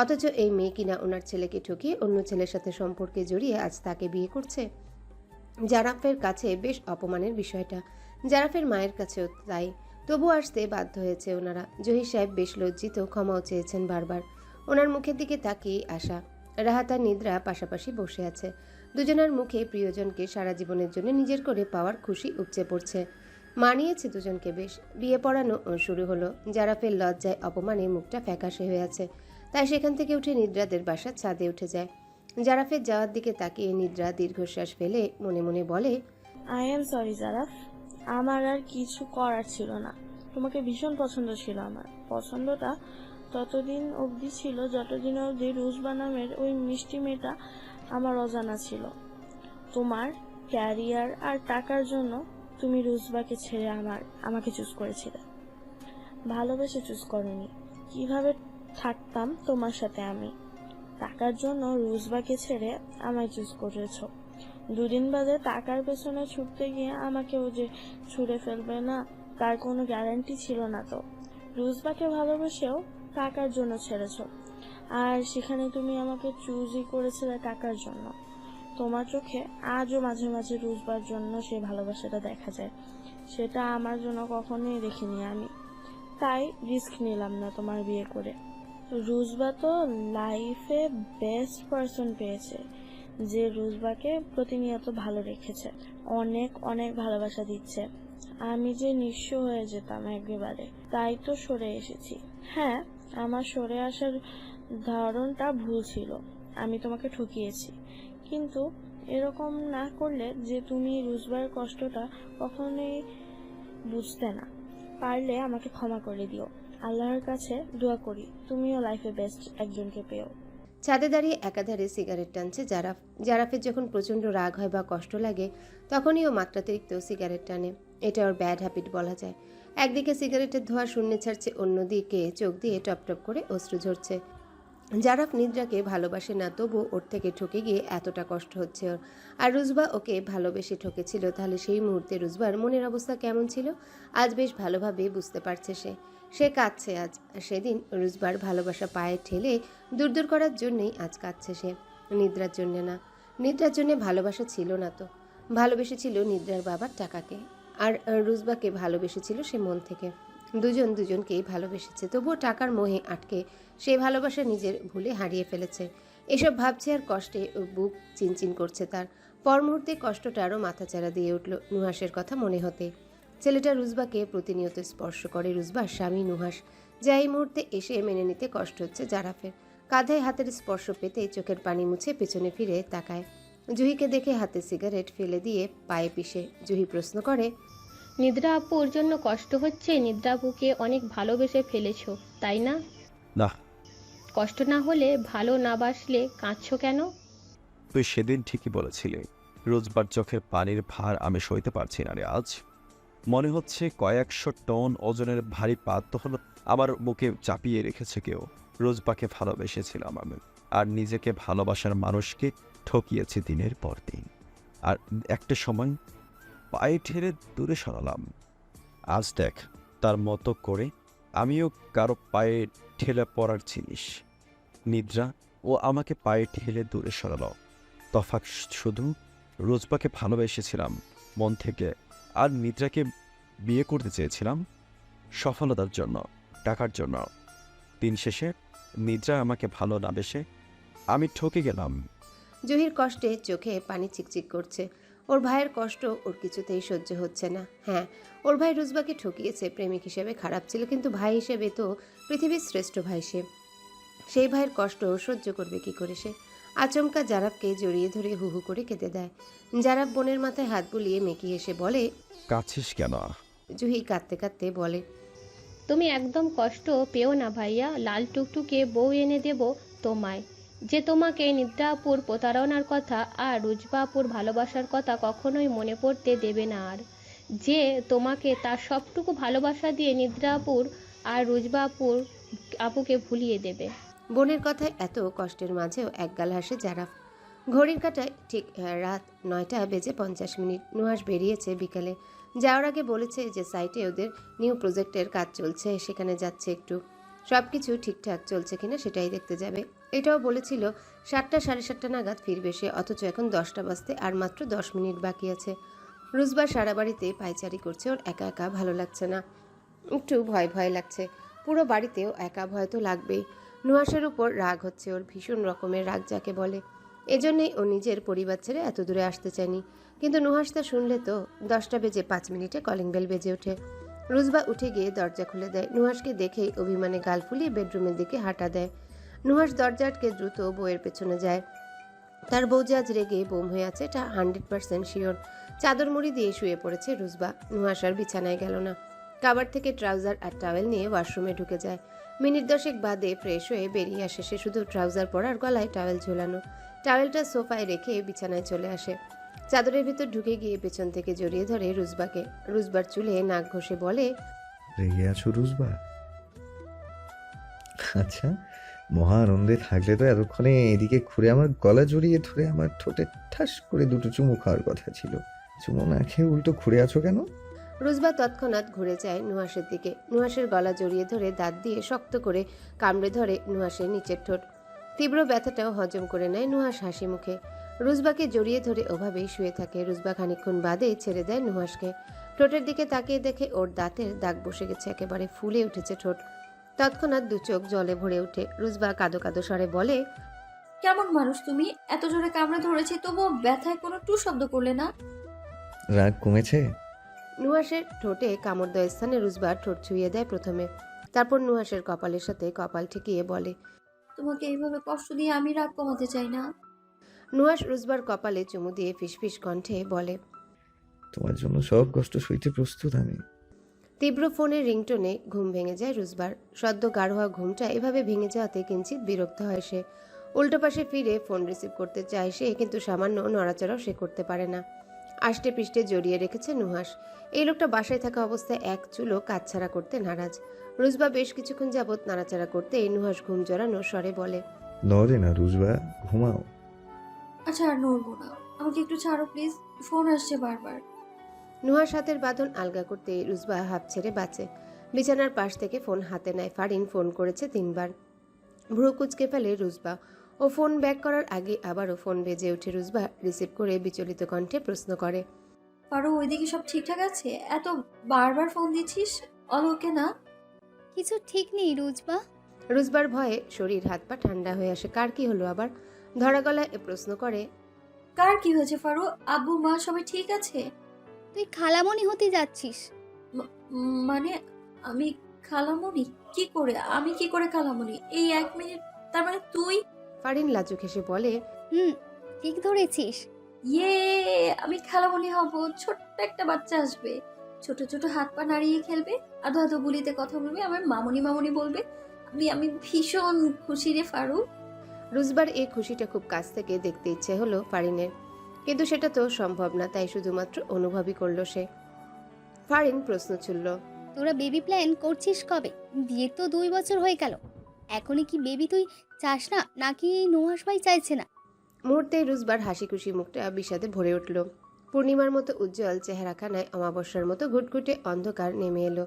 অথচ এই মেয়ে কিনা ওনার ছেলেকে ঠকিয়ে অন্য ছেলের সাথে সম্পর্কে জড়িয়ে আজ তাকে বিয়ে করছে। জারাফের কাছে বেশ অপমানের বিষয়টা, জারাফের মায়ের কাছেও তাই। তবু আসতে বাধ্য হয়েছে ওনারা। জহির সাহেব বেশ লজ্জিত, ক্ষমাও চেয়েছেন বারবার। ওনার মুখের দিকে তাকিয়ে আসা। রাহাত আর নিদ্রা পাশাপাশি বসে আছে। দুজনের মুখে প্রিয়জনকে সারা জীবনের জন্য নিজের করে পাওয়ার খুশি উপচে পড়ছে। মানিয়েছে দুজনকে বেশ। বিয়ে পড়ানো শুরু হলো। জারাফের লজ্জায় অপমানে মুখটা ফ্যাকাশে হয়ে আছে, তাই সেখান থেকে উঠে নিদ্রাদের বাসার ছাদে উঠে যায়। জারাফের যাওয়ার দিকে তাকিয়ে নিদ্রা দীর্ঘশ্বাস ফেলে মনে মনে বলে, আই এম সরি জারাফ, আমার আর কিছু করার ছিল না। তোমাকে ভীষণ পছন্দ ছিল। আমার পছন্দটা ততদিন অবধি ছিল যতদিন অবধি রুজবা নামের ওই মিষ্টি মেয়েটা আমার অজানা ছিল। তোমার ক্যারিয়ার আর টাকার জন্য তুমি রুজবাকে ছেড়ে আমাকে চুজ করেছিলে, ভালোবেসে চুজ করনি। কিভাবে থাকতাম তোমার সাথে আমি? টাকার জন্য রুজবাকে ছেড়ে আমায় চুজ করেছো। 2 দিন বাদে টাকার পেছনে ছুটতে গিয়ে আমাকেও যে ছুঁড়ে ফেলবে না তার কোনো গ্যারান্টি ছিল না। তো রুজবাকে ভালোবেসেও টাকার জন্য ছেড়েছো, আর সেখানে তুমি আমাকে চুজই করেছিলে টাকার জন্য। তোমার চোখে আজও মাঝে মাঝে রুজবার জন্য সে ভালোবাসাটা দেখা যায়, সেটা আমার জন্য কখনোই দেখিনি আমি। তাই রিস্ক নিলাম না তোমার বিয়ে করে। রুজবা তো লাইফে বেস্ট পারসন পেয়েছে, যে রুজবাকে প্রতিনিয়ত ভালো রেখেছে, অনেক অনেক ভালোবাসা দিচ্ছে। আমি যে নিঃস্ব হয়ে যেতাম একেবারে, তাই তো সরে এসেছি। হ্যাঁ, আমার সরে আসার ধরনটা ভুল ছিল, আমি তোমাকে ঠকিয়েছি, কিন্তু এরকম না করলে যে তুমি রুজবার কষ্টটা কখনোই বুঝতে না পারলে আমাকে ক্ষমা করে দিও। আল্লাহর কাছে দোয়া করি তুমিও লাইফে বেস্ট একজনকে পেও। ছাদে দাঁড়িয়ে একাধারে সিগারেট টানছে জারাফ। জারাফের যখন প্রচণ্ড রাগ হয় বা কষ্ট লাগে তখনই ও মাত্রাতিরিক্ত সিগারেট টানে। এটা ওর ব্যাড হ্যাবিট বলা যায়। একদিকে সিগারেটের ধোঁয়া শূন্যে ছাড়ছে, অন্যদিকে চোখ দিয়ে টপ টপ করে অশ্রু ঝরছে। জারাফ নিদ্রাকে ভালোবাসে না, তবু ওর থেকে ঠকে গিয়ে এতটা কষ্ট হচ্ছে ওর। আর রুজবা ওকে ভালোবেসে ঠকেছিল, তাহলে সেই মুহূর্তে রুজবার মনের অবস্থা কেমন ছিল আজ বেশ ভালোভাবে বুঝতে পারছে সে কাঁদছে আজ। সেদিন রুজবার ভালোবাসা পায়ে ঠেলে দূর দূর করার জন্যেই আজ কাঁদছে সে, নিদ্রার জন্যে না। নিদ্রার জন্যে ভালোবাসা ছিল না তো, ভালোবেসেছিল নিদ্রার বাবার টাকাকে, আর রুজবাকে ভালোবেসেছিল সে মন থেকে। দুজনকেই ভালোবেসেছে, তবুও টাকার মোহে আটকে সে ভালোবাসা নিজের ভুলে হারিয়ে ফেলেছে। এসব ভাবছে আর কষ্টে বুক চিনচিন করছে তার। পর মুহূর্তে কষ্টটা আরও মাথাচাড়া দিয়ে উঠল নুহাসের কথা মনে হতে। ছেলেটা রুজবাকে প্রতিনিয়ত স্পর্শ করে, রুজবার স্বামী নুহাস, যা এই মুহূর্তে এসে মেনে নিতে কষ্ট হচ্ছে জারাফের। কাঁধে হাতের স্পর্শ পেতে চোখের পানি মুছে পেছনে ফিরে তাকায়। জুহিকে দেখে হাতে সিগারেট ফেলে দিয়ে পায়ে পিষে জুহি প্রশ্ন করে, নিদ্রা আপুর জন্য কষ্ট হচ্ছে? নিদ্রা আপুকে অনেক ভালোবেসে ফেলেছো, তাই না? না, কষ্ট না হলে, ভালো না বাসলে কাঁদছো কেন? তুই সেদিন ঠিকই বলেছিলি, রোজবার চোখের পানির ভার আমি সইতে পারছি না রে। আজ মনে হচ্ছে কয়েকশো টন ওজনের ভারী পাত্র হলো আমার বুকে চাপিয়ে রেখেছে কেউ। রোজবাকে ভালোবেসেছিলাম আমি, আর নিজেকে ভালোবাসার মানুষকে ঠকিয়েছি দিনের পর দিন। আর একটা সময় পায়ে ঠেলে দূরে সরালাম। আজ দেখ, তার মতো করে আমিও কারো পায়ে ঠেলে পড়ার জিনিস। নিদ্রা ও আমাকে পায়ে ঠেলে দূরে সরালো। তফাৎ শুধু রোজবাকে ভালোবেসেছিলাম মন থেকে, আর নিদ্রাকে বিয়ে করতে চেয়েছিলাম সফলতার জন্য, টাকার জন্য। দিন শেষে নিদ্রা আমাকে ভালো না বেসে আমি ঠকে গেলাম। জুহির কষ্টে চোখে পানি চিকচিক করছে। ওর ভাইয়ের কষ্ট ওর কিছুতেই সহ্য হচ্ছে না। হ্যাঁ, ওর ভাই রুজবাকে ঠকিয়েছে, প্রেমিক হিসেবে খারাপ ছিল, কিন্তু ভাই হিসেবে তো পৃথিবীর শ্রেষ্ঠ ভাই সে। সেই ভাইয়ের কষ্ট সহ্য করবে কি করে সে? আচমকা জারাফকে জড়িয়ে ধরে হু হু করে কেঁদে দেয়। জারাফ বোনের মাথায় হাত বুলিয়ে মেকি এসে বলে, কাছিস কেন? জুহি কাঁদতে কাঁদতে বলে, তুমি একদম কষ্ট পেও না ভাইয়া, লাল টুকটুকে বউ এনে দেব তোমায়, যে তোমাকে নিদ্রা আপুর প্রতারণার কথা আর রুজবা আপুর ভালোবাসার কথা কখনোই মনে পড়তে দেবে না, আর যে তোমাকে তার সবটুকু ভালোবাসা দিয়ে নিদ্রা আপুর আর রুজবা আপুকে ভুলিয়ে দেবে। বোনের কথায় এত কষ্টের মাঝেও একগাল হাসে জারাফ। ঘড়ির কাঁটায় ঠিক রাত 9:50 নুহাস বেরিয়েছে বিকালে। যাওয়ার আগে বলেছে যে সাইটে ওদের নিউ প্রজেক্টের কাজ চলছে, সেখানে যাচ্ছে একটু সব কিছু ঠিকঠাক চলছে কিনা সেটাই দেখতে যাবে। এটাও বলেছিল 7টা 7:30 নাগাদ ফিরবে সে, অথচ এখন 10টা বাজতে আর মাত্র 10 মিনিট বাকি আছে। রুজবা সারা বাড়িতে পায়চারি করছে, ওর একা একা ভালো লাগছে না, একটু ভয় ভয় লাগছে। পুরো বাড়িতেও একা ভয় তো লাগবেই। নুহাসের উপর রাগ হচ্ছে ওর, ভীষণ রকমের রাগ যাকে বলে। এজন্যই ও নিজের পরিবার ছেড়ে এত দূরে আসতে চায়নি। কিন্তু নুহাস তা শুনলে তো 10:05 কলিং বেল বেজে ওঠে। রুজবা উঠে গিয়ে দরজা খুলে দেয়। নুহাসকে দেখেই অভিমানে গাল ফুলিয়ে বেডরুমের দিকে হাঁটা দেয়। নুহাস দরজা আটকে দ্রুত বউয়ের পেছনে যায়। তার বউ যে আজ রেগে বোম হয়ে আছে এটা 100% শিওর। চাদর মুড়ি দিয়ে শুয়ে পড়েছে রুজবা। নুহাস আর বিছানায় গেল না, কাবার থেকে ট্রাউজার আর টাওয়েল নিয়ে ওয়াশরুমে ঢুকে যায়। মিনিট 10 বাদে ফ্রেশ হয়ে বেরিয়ে আসে সে, শুধু ট্রাউজার পরার, গলায় টাওয়েল ঝোলানো। টাওয়েলটা সোফায় রেখে বিছানায় চলে আসে। চাদরের ভিতর ঢুকে গিয়ে পেছন থেকে জড়িয়ে ধরে রুজবাকে। রুজবার চুলে নাক ঘষে বলে, রেগে আছো রুজবা? আচ্ছা, মহা আনন্দে থাকলে তো এতক্ষণে এদিকে ঘুরে আমার গলা জড়িয়ে ধরে আমার ঠোঁটে ঠাস করে দুটো চুমু খাওয়ার কথা ছিল। চুমু না খেয়ে উল্টো ঘুরে আছো কেন? রুজবা তৎক্ষণাৎ ঘুরে যায় নুহাসের দিকে। নুহাসের গলা জড়িয়ে ধরে দাঁত দিয়ে শক্ত করে কামড়ে ধরে নুহাসের নিচের ঠোঁট। তীব্র ব্যথাটাও হজম করে নেয় নুহাস হাসি মুখে। রুজবাকে জড়িয়ে ধরে ওভাবেই শুয়ে থাকে। রুজবা খানিকক্ষণ বাদে ছেড়ে দেয় নুহাসকে। ঠোঁটের দিকে তাকিয়ে দেখে ওর দাঁতের দাগ বসে গেছে, একেবারে ফুলে উঠেছে ঠোঁট। তৎক্ষণাৎ দু চোখ জলে ভরে ওঠে। রুজবা কাঁদো কাঁদো স্বরে বলে, কেমন মানুষ তুমি? এত জোরে কামড়ে ধরেছি তবুও ব্যথায় কোনো টু শব্দ করলে না। রাগ কমেছে? নুহাসের ঠোঁটে কামড় দেওয়া স্থানে রুজবা ঠোঁট ছুঁয়ে দেয় প্রথমে, তারপর নুহাসের কপালের সাথে কপাল ঠেকিয়ে বলে, তোমাকে এইভাবে কষ্ট দিয়ে আমি রাগ কমাতে চাই না। নুহাস রুজবার কপালে চুমু দিয়ে ফিসফিস কণ্ঠে বলে, তোমার জন্য সব কষ্ট সইতে প্রস্তুত আমি। তীব্র ফোনের রিংটোনে ঘুম ভেঙে যায় রুজবার। সদ্য গাঢ় হওয়া ঘুমটা এভাবে ভেঙে যাওয়াতে কিঞ্চিত বিরক্ত হয় সে। উল্টো পাশে ফিরে ফোন রিসিভ করতে চায় সে, কিন্তু সামান্য নড়াচড়াও সে করতে পারে না। আষ্টে পৃষ্ঠে জড়িয়ে রেখেছে নুহাস। এই লোকটা বাসায় থাকা অবস্থায় এক চুলও কাজছাড়া করতে নারাজ। রুজবা বেশ কিছুক্ষণ যাবৎ নাড়াচাড়া করতে এই নুহাস ঘুম জড়ানো স্বরে বলে, নড়ে না রুজবা, ঘুমাও। আচ্ছা আর নড়বো না, আমাকে একটু ছাড়ো প্লিজ, ফোন আসছে বারবার। নুহাস হাতের বাঁধন আলগা করতে রুজবা হাঁপ ছেড়ে বাঁচে। বিছানার পাশ থেকে ফোন হাতে নেয় ফারিন। ফোন করেছে 3 বার। ভ্রু কুচকে ফেলে রুজবা। ও ফোন ব্যাক করার আগে আবারও ফোন বেজে ওঠে। রুজবা রিসিভ করে বিচলিত কণ্ঠে প্রশ্ন করে, পারো ওইদিকে সব ঠিকঠাক আছে? এত বারবার ফোন দিচ্ছিস, অলোকে না? কিছু ঠিক নেই রুজবা। রুজবার ভয়ে শরীর হাত পা ঠান্ডা হয়ে আসে। কার কি হলো আবার? ধরা গলায় প্রশ্ন করে, কার কি হয়েছে ফারু? আব্বু মা সবাই ঠিক আছে? তুই খালামণি হতে যাচ্ছিস। মানে আমি খালামণি? কি করে? আমি কি করে খালামণি? এই 1 মিনিট, তার মানে তুই? ফারিন লাজুক হেসে বলে, ঠিক ধরেছিস। ইয়ে, আমি খালামণি হব। ছোট্ট একটা বাচ্চা আসবে, ছোট ছোট হাত পা নাড়িয়ে খেলবে, আধো আধো গুলিতে কথা বলবে, আমার মামুনি মামুনি বলবে। আমি ভীষণ খুশি রে ফারু। রুজবার এই খুশিটা খুব কাছ থেকে দেখতে ইচ্ছে হলো ফারিনের, কিন্তু সেটা তো সম্ভব না, তাই শুধুমাত্র অনুভবই করলো সে। ফারিন প্রশ্ন ছুড়ল, তোরা বেবি প্ল্যান করছিস কবে? বিয়ে তো 2 বছর হয়ে গেল, এখনই কি বেবি তুই চাস না, নাকি নুহাস ভাই চাইছে না? মুহূর্তে রুজবার হাসি খুশি মুখটা বিষাদে ভরে উঠল। পূর্ণিমার মতো উজ্জ্বল চেহারাখানায় অমাবস্যার মতো ঘুটঘুটে অন্ধকার নেমে এলো।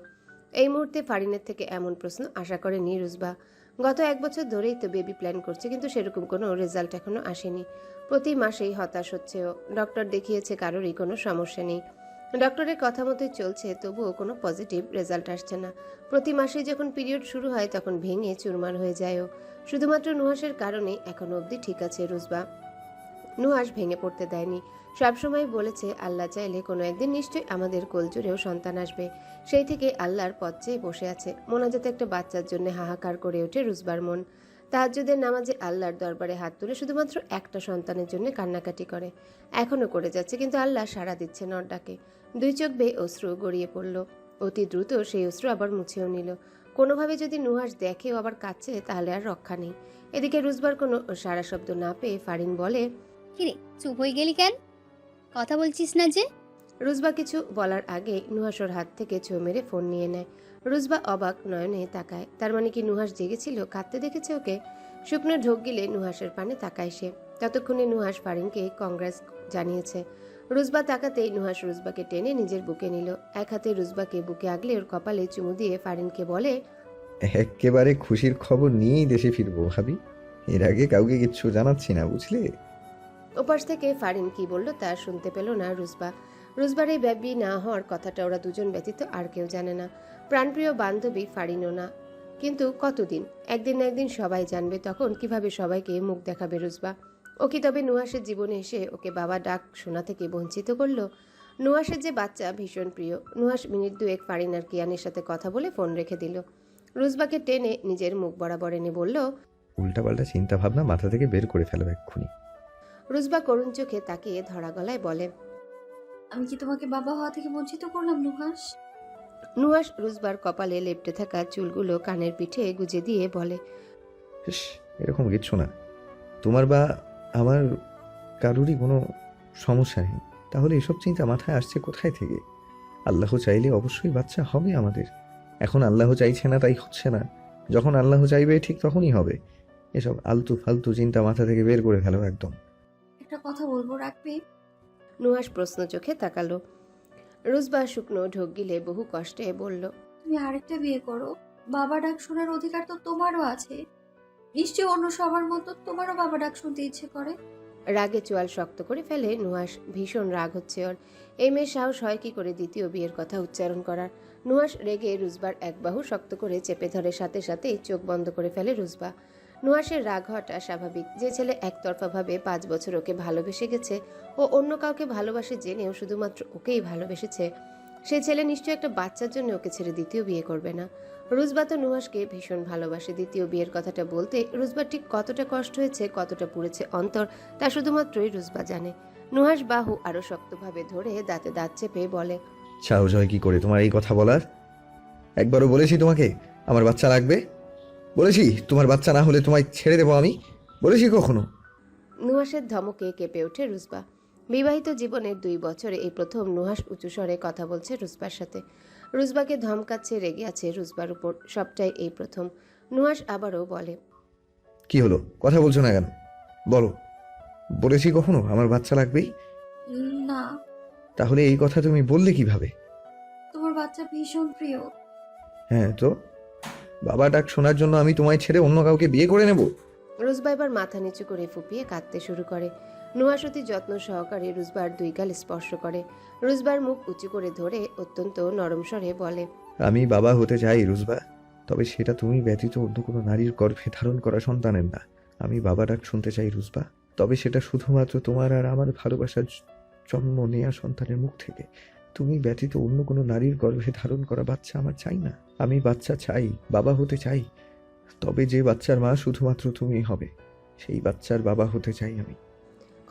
এই মুহূর্তে ফারিনের থেকে এমন প্রশ্ন আশা করেনি রুজবা। গত 1 বছর ধরেই তো বেবি প্ল্যান করছে, কিন্তু সেরকম কোনো রেজাল্ট এখনো আসেনি। প্রতি মাসেই হতাশ হচ্ছেও। ডক্টর দেখিয়েছে, কারোরই কোনো সমস্যা নেই। ডক্টরের কথা মতোই চলছে, তবুও কোনো পজিটিভ রেজাল্ট আসছে না। প্রতি মাসেই যখন পিরিয়ড শুরু হয় তখন ভেঙে চুরমার হয়ে যায়ও। শুধুমাত্র নুহাসের কারণে এখনো অবধি ঠিক আছে রুজবা। নুহাস ভেঙে পড়তে দেয়নি। সবসময় বলেছে, আল্লাহ চাইলে কোনো একদিন নিশ্চয়ই আমাদের কোলজুড়েও সন্তান আসবে। সেই থেকে আল্লাহর পথ চেয়ে বসে আছে। মোনাজাতে একটা বাচ্চার জন্য হাহাকার করে ওঠে রুজবার মন। তাহাজ্জুদের নামাজে আল্লাহর দরবারে হাত তুলে শুধুমাত্র একটা সন্তানের জন্য কান্নাকাটি করে। এখনও করে যাচ্ছে, কিন্তু আল্লাহ সাড়া দিচ্ছে না ওর ডাকে। 2 চোখ বেয়ে অশ্রু গড়িয়ে পড়ল। অতি দ্রুত সেই অশ্রু আবার মুছেও নিল। কোনোভাবে যদি নুহাস দেখেও আবার কাঁদছে, তাহলে আর রক্ষা নেই। এদিকে রুজবার কোনো সারা শব্দ না পেয়ে ফারিন বলে, কিরে চুপ হয়ে গেলি কেন? কথা বলছিস না যে? রুজবা কিছু বলার আগে নুহাসর হাত থেকে ছো মেরে ফোন নিয়ে নেয়। রুজবা অবাক নয়নে তাকায়। তার মানে কি নুহাস জেগেছিল, কাঁদতে দেখেছে ওকে? শুকনো ঢোক গিলে নুহাসের পানে তাকায় সে। ততক্ষণে নুহাস ফারিনকে কংগ্রেস জানিয়েছে। রুজবা তাকাতেই নুহাস রুজবাকে টেনে নিজের বুকে নিল। এক হাতে রুজবাকে বুকে আগলে ওর কপালে চুমু দিয়ে ফারিনকে বলে, একেবারে খুশির খবর নিয়েই দেশে ফিরবো ভাবি। এর আগে কাউকে কিচ্ছু জানাচ্ছি না, বুঝলে? ওপাশ থেকে ফারিন কি বলল তা শুনতে পেল না রুজবা। রুজবার এই বেবি না হওয়ার কথাটা ওরা দুজন ব্যতীত আর কেউ জানে না। প্রাণপ্রিয় বান্ধবী ফারিনও না। কিন্তু কতদিন? একদিন না একদিন সবাই জানবে। তখন কিভাবে সবাইকে মুখ দেখাবে রুজবা? ও কি তবে নুহাসের জীবনে এসে ওকে বাবা ডাক শোনা থেকে বঞ্চিত করলো? নুহাসের যে বাচ্চা ভীষণ প্রিয়। নুহাস মিনিট 2 ফারিন আর কিয়ানের সাথে কথা বলে ফোন রেখে দিল। রুজবাকে টেনে নিজের মুখ বরাবর এনে বলল, উল্টাপাল্টা চিন্তা ভাবনা মাথা থেকে বের করে ফেলো এক্ষুনি। রুজবা করুণ চোখে তাকিয়ে ধরা গলায় বলে, আমি কি তোমাকে বাবা হওয়া থেকে বঞ্চিত করলাম নুহাস? নুহাস রুজবার কপালে লেপ্টে থাকা চুলগুলো কানের পিঠে গুজে দিয়ে বলে, এরকম কিচ্ছু না। তোমার বা আমার কারোরই কোনো সমস্যা নেই। তাহলে এসব চিন্তা মাথায় আসছে কোথায় থেকে? আল্লাহ চাইলে অবশ্যই বাচ্চা হবে আমাদের। এখন আল্লাহ চাইছে না, তাই হচ্ছে না। যখন আল্লাহ চাইবে ঠিক তখনই হবে। এসব আলতু ফালতু চিন্তা মাথা থেকে বের করে ফেলো একদম। একটা কথা বলবো, রাখবে? নুহাস প্রশ্ন চোখে তাকালো। রুজবা শুকনো ঢোক গিলে বহু কষ্টে বলল, তুমি আরেকটা বিয়ে করো। বাবা ডাক শোনার অধিকার তো তোমারও আছে। নিশ্চয়ই অন্য সবার মতো তোমারও বাবা ডাক শুনতে ইচ্ছে করে। রাগে চোয়াল শক্ত করে ফেলে নুহাস। ভীষণ রাগ হচ্ছে ওর। এই মেয়ের সাহস হয় কি করে দ্বিতীয় বিয়ের কথা উচ্চারণ করার? নুহাস রেগে রুজবার এক বাহু শক্ত করে চেপে ধরে, সাথে সাথে চোখ বন্ধ করে ফেলে রুজবা। নুহাসের রাগ হওয়াটা স্বাভাবিক। যে ছেলে একতরফাভাবে 5 বছর ওকে ভালোবেসে গেছে, ও অন্য কাউকে ভালোবাসে জেনেও শুধুমাত্র ওকেই ভালোবেসেছে। সে ছেলে নিশ্চয়ই একটা বাচ্চার জন্য ওকে ছেড়ে দ্বিতীয় বিয়ে করবে না। রুজবা তো নুহাসকে ভীষণ ভালোবাসে। দ্বিতীয় বিয়ের কথাটা বলতে রুজবার ঠিক কতটা কষ্ট হয়েছে, কতটা পুড়েছে অন্তর, তা শুধুমাত্রই রুজবা জানে। নুহাস বাহু আরো শক্তভাবে ধরে দাঁতে দাঁত চেপে বলে, সাহস হয় কি করে তোমার এই কথা বলার? একবারও বলেছি তোমাকে আমার বাচ্চা লাগবে? বলেছি তোমার বাচ্চা না হলে তোমায় ছেড়ে দেবো আমি? বলেছি কখনো? নুহাসের ধমকে কেঁপে ওঠে রুজবা। বিবাহিত জীবনের 2 বছরে এই প্রথম নুহাস উঁচু স্বরে কথা বলছে রুজবার সাথে। রুজবাকে ধমকাচ্ছে, রেগে আছে রুজবার উপর, সবটাই এই প্রথম। নুহাস আবারও বলে, কি হলো, কথা বলছো না কেন? বলো, বলেছি কখনো আমার বাচ্চা লাগবেই? না, তাহলে এই কথা তুমি বললে কিভাবে? তোমার বাচ্চা ভীষণ প্রিয়। হ্যাঁ তো, বাবা ডাক শোনার জন্য আমি তোমায় ছেড়ে অন্য কাউকে বিয়ে করে নেব? রুজবা এবার মাথা নিচু করে ফুপিয়ে কাঁদতে শুরু করে। নুহাস অতি যত্ন সহকারে রুজবার 2 গাল স্পর্শ করে। রুজবার মুখ উঁচু করে ধরে অত্যন্ত নরম স্বরে বলে, আমি বাবা হতে চাই রুজবা, তবে সেটা তুমি ব্যতীত অন্য কোনো নারীর গর্ভে ধারণ করা সন্তানের না। আমি বাবা ডাক শুনতে চাই রুজবা, তবে সেটা শুধুমাত্র তোমার আর আমার ভালোবাসার জন্ম নেয়া সন্তানের মুখ থেকে। তুমি ব্যতীত অন্য কোনো নারীর গর্ভে ধারণ করা বাচ্চা আমার চাই না। আমি বাচ্চা চাই, বাবা হতে চাই, তবে যে বাচ্চার মা শুধুমাত্র তুমি হবে, সেই বাচ্চার বাবা হতে চাই আমি।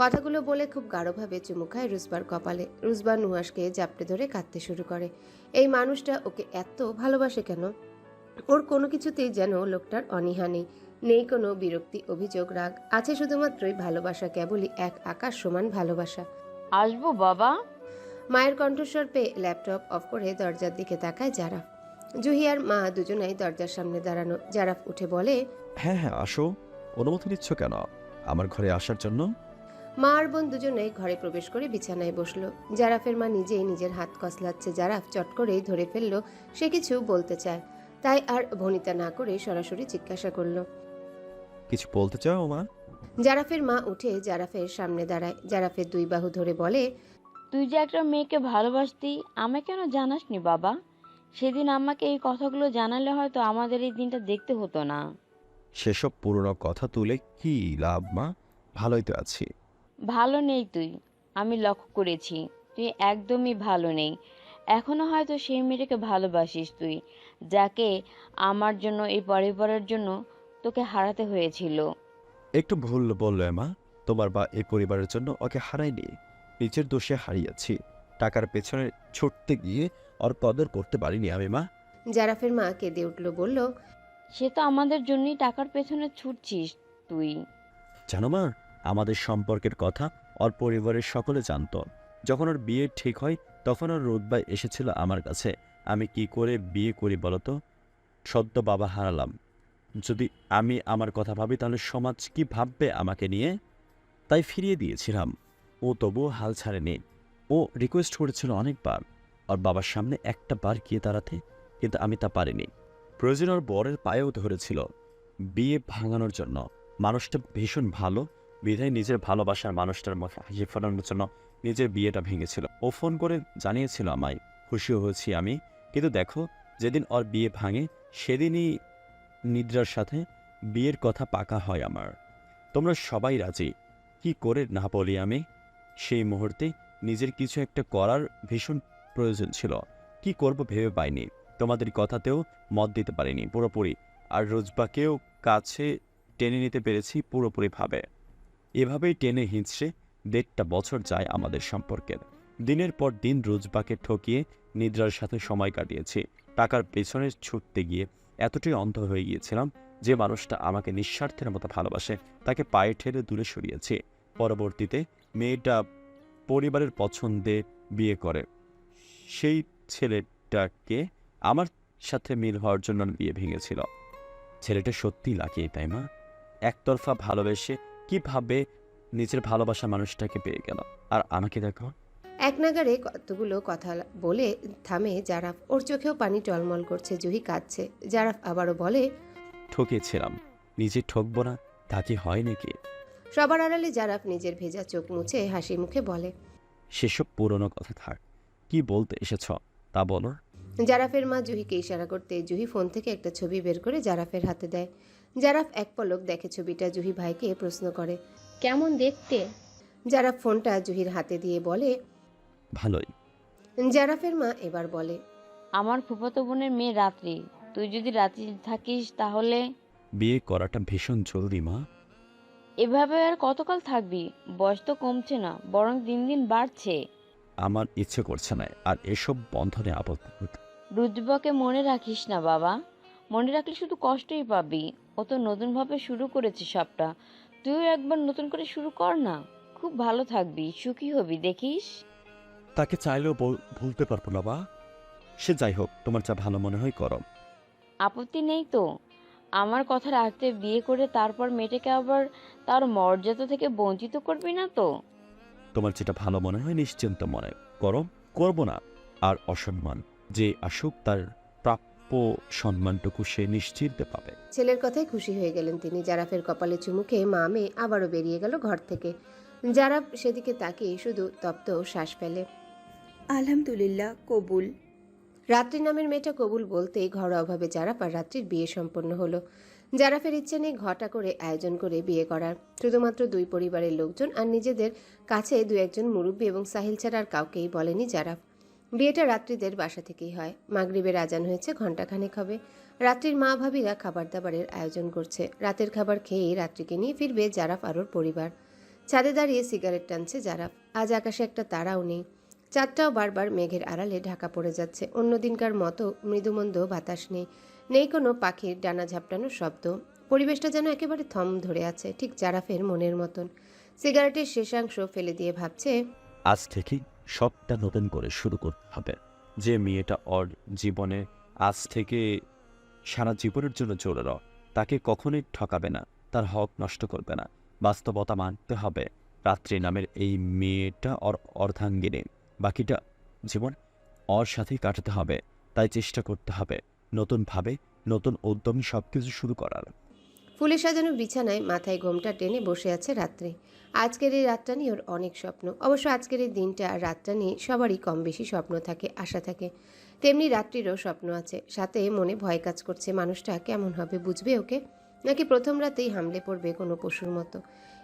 কথাগুলো বলে খুব গাঢ়ভাবে চুমু খায় রুজবার কপালে। রুজবা নুহাসকে জাপটে ধরে কাঁদতে শুরু করে। এই মানুষটা ওকে এত ভালোবাসে কেন? ওর কোনো কিছুতেই যেন লোকটার অনীহা নেই, নেই কোনো বিরক্তি, অভিযোগ, রাগ, আছে শুধুমাত্রই ভালোবাসা, কেবলই এক আকাশ সমান ভালোবাসা। আসবো বাবা? মায়ের কণ্ঠস্বর পেয়ে ল্যাপটপ অফ করে দরজার দিকে তাকায় জারাফ। জুহি আর মা দুজনাই দরজার সামনে দাঁড়ানো। জারাফ উঠে বলে, হ্যাঁ হ্যাঁ আসো। অনুমতি নিচ্ছ কেন আমার ঘরে আসার জন্য? মা আর বোন দুজনেই ঘরে প্রবেশ করে বিছানায় বসলো। জারাফের মা নিজেই নিজের হাত কসলাচ্ছে। জারাফ চট করেই ধরে ফেললো সে কিছু বলতে চায়, তাই আর ভনিতা না করে সরাসরি জিজ্ঞাসা করলো, কিছু বলতে চাও মা? জারাফের মা উঠে জারাফের সামনে দাঁড়ায়। জারাফের 2 বাহু ধরে বলে, তুই যে একটা মেয়েকে ভালোবাসতি আমায় কেন জানাসনি বাবা? সেদিন আমাকে এই কথাগুলো জানালে হয়তো আমাদের এই দিনটা দেখতে হতো না। সেসব পুরনো কথা তুলে কি লাভ মা? ভালোই তো আছি। ভালো নেই তুই, আমি লক্ষ্য করেছি তুই একদমই ভালো নেই। এখনো হয়তো সেই মেয়েটাকে ভালোবাসিস তুই, যাকে আমার জন্য, এই পরিবারের জন্য তোকে হারাতে হয়েছিল। একটু ভুল বললে মা, তোমার বা এই পরিবারের জন্য ওকে হারাইনি, নিজের দোষে হারিয়েছি। টাকার পেছনে ছুটতে গিয়ে ওর কদর করতে পারিনি আমি মা। জারাফের মা কেঁদে উঠল, বলল, সে তো আমাদের জন্যই টাকার পেছনে ছুটছিস তুই। জানো মা, আমাদের সম্পর্কের কথা ওর পরিবারের সকলে জানতো। যখন ওর বিয়ে ঠিক হয় তখন ওর রুতবা এসেছিল আমার কাছে। আমি কি করে বিয়ে করি বলতো? সদ্য বাবা হারালাম, যদি আমি আমার কথা ভাবি তাহলে সমাজ কি ভাববে আমাকে নিয়ে? তাই ফিরিয়ে দিয়েছিলাম। ও তবুও হাল ছাড়েনি। ও রিকোয়েস্ট করেছিল অনেকবার ওর বাবার সামনে একটা বার গিয়ে দাঁড়াতে, কিন্তু আমি তা পারিনি। প্রয়োজন ওর বরের পায়েও ধরেছিল বিয়ে ভাঙানোর জন্য। মানুষটা ভীষণ ভালো, বিধায় নিজের ভালোবাসার মানুষটার মুখে হাসি ফোটানোর জন্য নিজের বিয়েটা ভেঙেছিল। ও ফোন করে জানিয়েছিল আমায়, খুশিও হয়েছি আমি। কিন্তু দেখো, যেদিন ওর বিয়ে ভাঙে সেদিনই নিদ্রার সাথে বিয়ের কথা পাকা হয় আমার। তোমরা সবাই রাজি, কি করে না বলি আমি? সেই মুহূর্তে নিজের কিছু একটা করার ভীষণ প্রয়োজন ছিল। কি করব ভেবে পাইনি। তোমাদের কথাতেও মত দিতে পারিনি পুরোপুরি, আর রোজবাকেও কাছে টেনে নিতে পেরেছি পুরোপুরিভাবে। এভাবেই টেনে হিঁচড়ে 1.5 বছর যায় আমাদের সম্পর্কের। দিনের পর দিন রোজবাকে ঠকিয়ে নিদ্রার সাথে সময় কাটিয়েছি। টাকার পেছনে ছুটতে গিয়ে এতটাই অন্ধ হয়ে গিয়েছিলাম, যে মানুষটা আমাকে নিঃস্বার্থের মতো ভালোবাসে তাকে পায়ে ঠেলে দূরে সরিয়েছি। পরবর্তীতে মেয়েটা পরিবারের পছন্দে বিয়ে করে। সেই ছেলেটাকে আমার সাথে মিল হওয়ার জন্য বিয়ে ভেঙেছিল। ছেলেটা সত্যিই লাকি, তাই মা? একতরফা ভালোবেসে কিভাবে নিজের ভালোবাসা মানুষটাকে পেয়ে গেল, আর আমাকে দেখো। এক নাগারে কতগুলো কথা বলে থামে জারাফ। ওর চোখেও পানি টলমল করছে। জুহি কাঁদছে। জারাফ আবারও বলে, ঠকেছিলাম, নিজে ঠকবো না তা কি হয় নাকি? সবার আড়ালে জারাফ নিজের ভেজা চোখ মুছে হাসি মুখে বলে, সেসব পুরনো কথা থাক, কি বলতে এসেছ তা বলো। জারাফের মা জুহিকে ইশারা করতে জুহি ফোন থেকে একটা ছবি বের করে জারাফের হাতে দেয়। জারাফ এক পলক দেখে ছবিটা। জুহি ভাইকে প্রশ্ন করে, কেমন দেখতে? জারাফ ফোনটা জুহির হাতে দিয়ে বলে, ভালোই। জারাফের মা এবার বলে, আমার ফুফাতো বোনের মেয়ে রাত্রি, তুই যদি রাত্রি থাকিস তাহলে বিয়ে করাটা ভীষণ জলদি মা। এভাবে আর কতকাল থাকবি? বয়স তো কমছে না, বরং দিন দিন বাড়ছে। আমার ইচ্ছে করছে না আর এসব বন্ধনে আবদ্ধ হতে। রুদ্রবাকে মনে রাখিস না বাবা, মনে রাখলে শুধু কষ্টই পাবি। ও তো নতুনভাবে শুরু করেছে সবটা, তুইও একবার নতুন করে শুরু কর না। খুব ভালো থাকবি, সুখী হবি, দেখিস। তাকে চাইলেও ভুলতে পারবো না বা। সে যাই হোক, তোমার যা ভালো মনে হয় করো। আপত্তি নেই তো? আমার কথা রাখতে বিয়ে করে তারপর মেয়েটাকে আবার তার মর্যাদা থেকে বঞ্চিত করবি না তো? তোমার যেটা ভালো মনে হয় নিশ্চিন্ত মনে করো, করবো না। আর অসম্মান যে আসুক, তার প্রাপ্য সম্মানটুকু সে নিশ্চিন্তে পাবে। ছেলের কথায় খুশি হয়ে গেলেন তিনি। জারাফের কপালে চুমু খেয়ে মা মেয়ে আবারও বেরিয়ে গেল ঘর থেকে। জারাফ সেদিকে তাকিয়ে শুধু তপ্ত শ্বাস ফেলে। আলহামদুলিল্লাহ, কবুল। রাত্রি নামের মেয়েটা কবুল বলতেই ঘরোয়াভাবে জারাফ আর রাত্রির বিয়ে সম্পন্ন হলো। জারাফের ইচ্ছে নেই ঘটা করে আয়োজন করে বিয়ে করার, শুধুমাত্র দুই পরিবারের লোকজন আর নিজেদের কাছে দু একজন মুরব্বী এবং সাহিল ছাড়া আর কাউকেই বলেনি জারাফ। বিয়েটা রাত্রিদের বাসা থেকেই হয়। মাগরিবের আজান হয়েছে, ঘণ্টাখানেক হবে। রাত্রির মা ভাবিরা খাবার দাবারের আয়োজন করছে। রাতের খাবার খেয়েই রাত্রিকে নিয়ে ফিরবে জারাফ আর ওর পরিবার। ছাদে দাঁড়িয়ে সিগারেট টানছে জারাফ। আজ আকাশে একটা তারাও নেই, চাঁদটাও বারবার মেঘের আড়ালে ঢাকা পড়ে যাচ্ছে। অন্যদিনকার মতো মৃদুমন্দ বাতাস নেই, নেই কোনো পাখির ডানা ঝাপটানোর শব্দ। পরিবেশটা যেন একেবারে থম ধরে আছে, ঠিক জারাফের মনের মতন। সিগারেটের শেষাংশ ফেলে দিয়ে ভাবছে, আজ থেকেই সবটা নতুন করে শুরু করতে হবে। যে মেয়েটা ওর জীবনে আজ থেকে সারা জীবনের জন্য চলে তাকে কখনোই ঠকাবে না, তার হক নষ্ট করবে না। বাস্তবতা মানতে হবে, রাত্রি নামের এই মেয়েটা ওর অর্ধাঙ্গিনী। বাকিটা জীবন ওর সাথেই কাটাতে হবে। তাই চেষ্টা করতে হবে নতুনভাবে, নতুন উদ্যমী সবকিছু শুরু করার। ফুলে সাজানো বিছানায় মাথায় ঘোমটা টেনে বসে আছে রাত্রি। আজকের এই রাতটা নিয়ে ওর অনেক স্বপ্ন। অবশ্য আজকের এই দিনটা আর রাতটা নিয়ে সবারই কম বেশি স্বপ্ন থাকে, আশা থাকে। তেমনি রাত্রিরও স্বপ্ন আছে, সাথে মনে ভয় কাজ করছে মানুষটা কেমন হবে, বুঝবে ওকে, নাকি প্রথম রাতেই হামলে পড়বে কোনো পশুর মতো।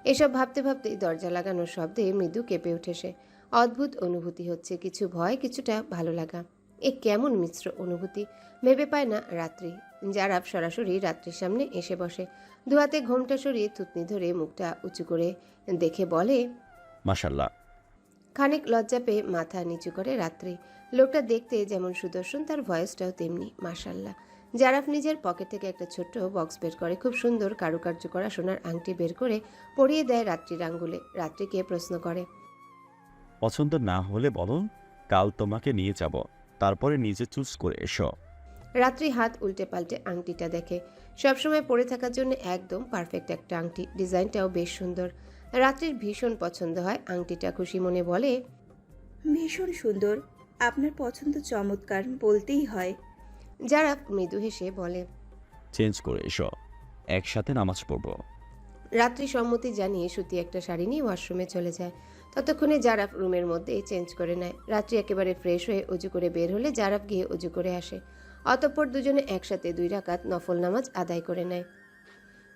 এসব ভাবতে ভাবতেই দরজা লাগানোর শব্দে মৃদু কেঁপে উঠে সে। অদ্ভুত অনুভূতি হচ্ছে, কিছু ভয়, কিছুটা ভালো লাগা। এ কেমন মিশ্র অনুভূতি ভেবে পায় না রাত্রি। জারাফ সরাসরি রাত্রির সামনে এসে বসে। দুহাতে ঘোমটা সরিয়ে থুতনি ধরে মুখটা উঁচু করে দেখে বলে, মাশাআল্লাহ। খানিক লজ্জা পেয়ে মাথা নিচু করে রাত্রি। লোকটা দেখতে যেমন সুদর্শন, তার ভয়েসটাও তেমনি মাশাআল্লাহ। জারাফ নিজের পকেট থেকে একটা ছোট্ট বক্স বের করে, খুব সুন্দর কারুকার্য করা সোনার আংটি বের করে পরিয়ে দেয় রাত্রির আঙ্গুলে। রাত্রিকে প্রশ্ন করে, পছন্দ না হলে বলো, কাল তোমাকে নিয়ে যাব, তারপরে নিজে চুজ করে এসো। রাত্রি হাত উল্টে পাল্টে আংটিটা দেখে। সবসময় পরে থাকার জন্য একদম পারফেক্ট একটা আংটি, ডিজাইনটাও বেশ সুন্দর। রাত্রির ভীষণ পছন্দ হয় আংটিটা। খুশি মনে বলে, ভীষণ সুন্দর, আপনার পছন্দ চমৎকার, বলতেই হয়। জারাফ মৃদু হেসে বলে, চেঞ্জ করে এসো, একসাথে নামাজ পড়ব। রাত্রি সম্মতি জানিয়ে সুতি একটা শাড়ি নিয়ে ওয়াশরুমে চলে যায়। ততক্ষণে জারাফ রুমের মধ্যে চেঞ্জ করে নেয়। রাত্রি একেবারে ফ্রেশ হয়ে অজু করে বের হলে জারাফ গিয়ে অজু করে আসে। অতঃপর দুজনে একসাথে 2 রাকাত নফল নামাজ আদায় করে নেয়।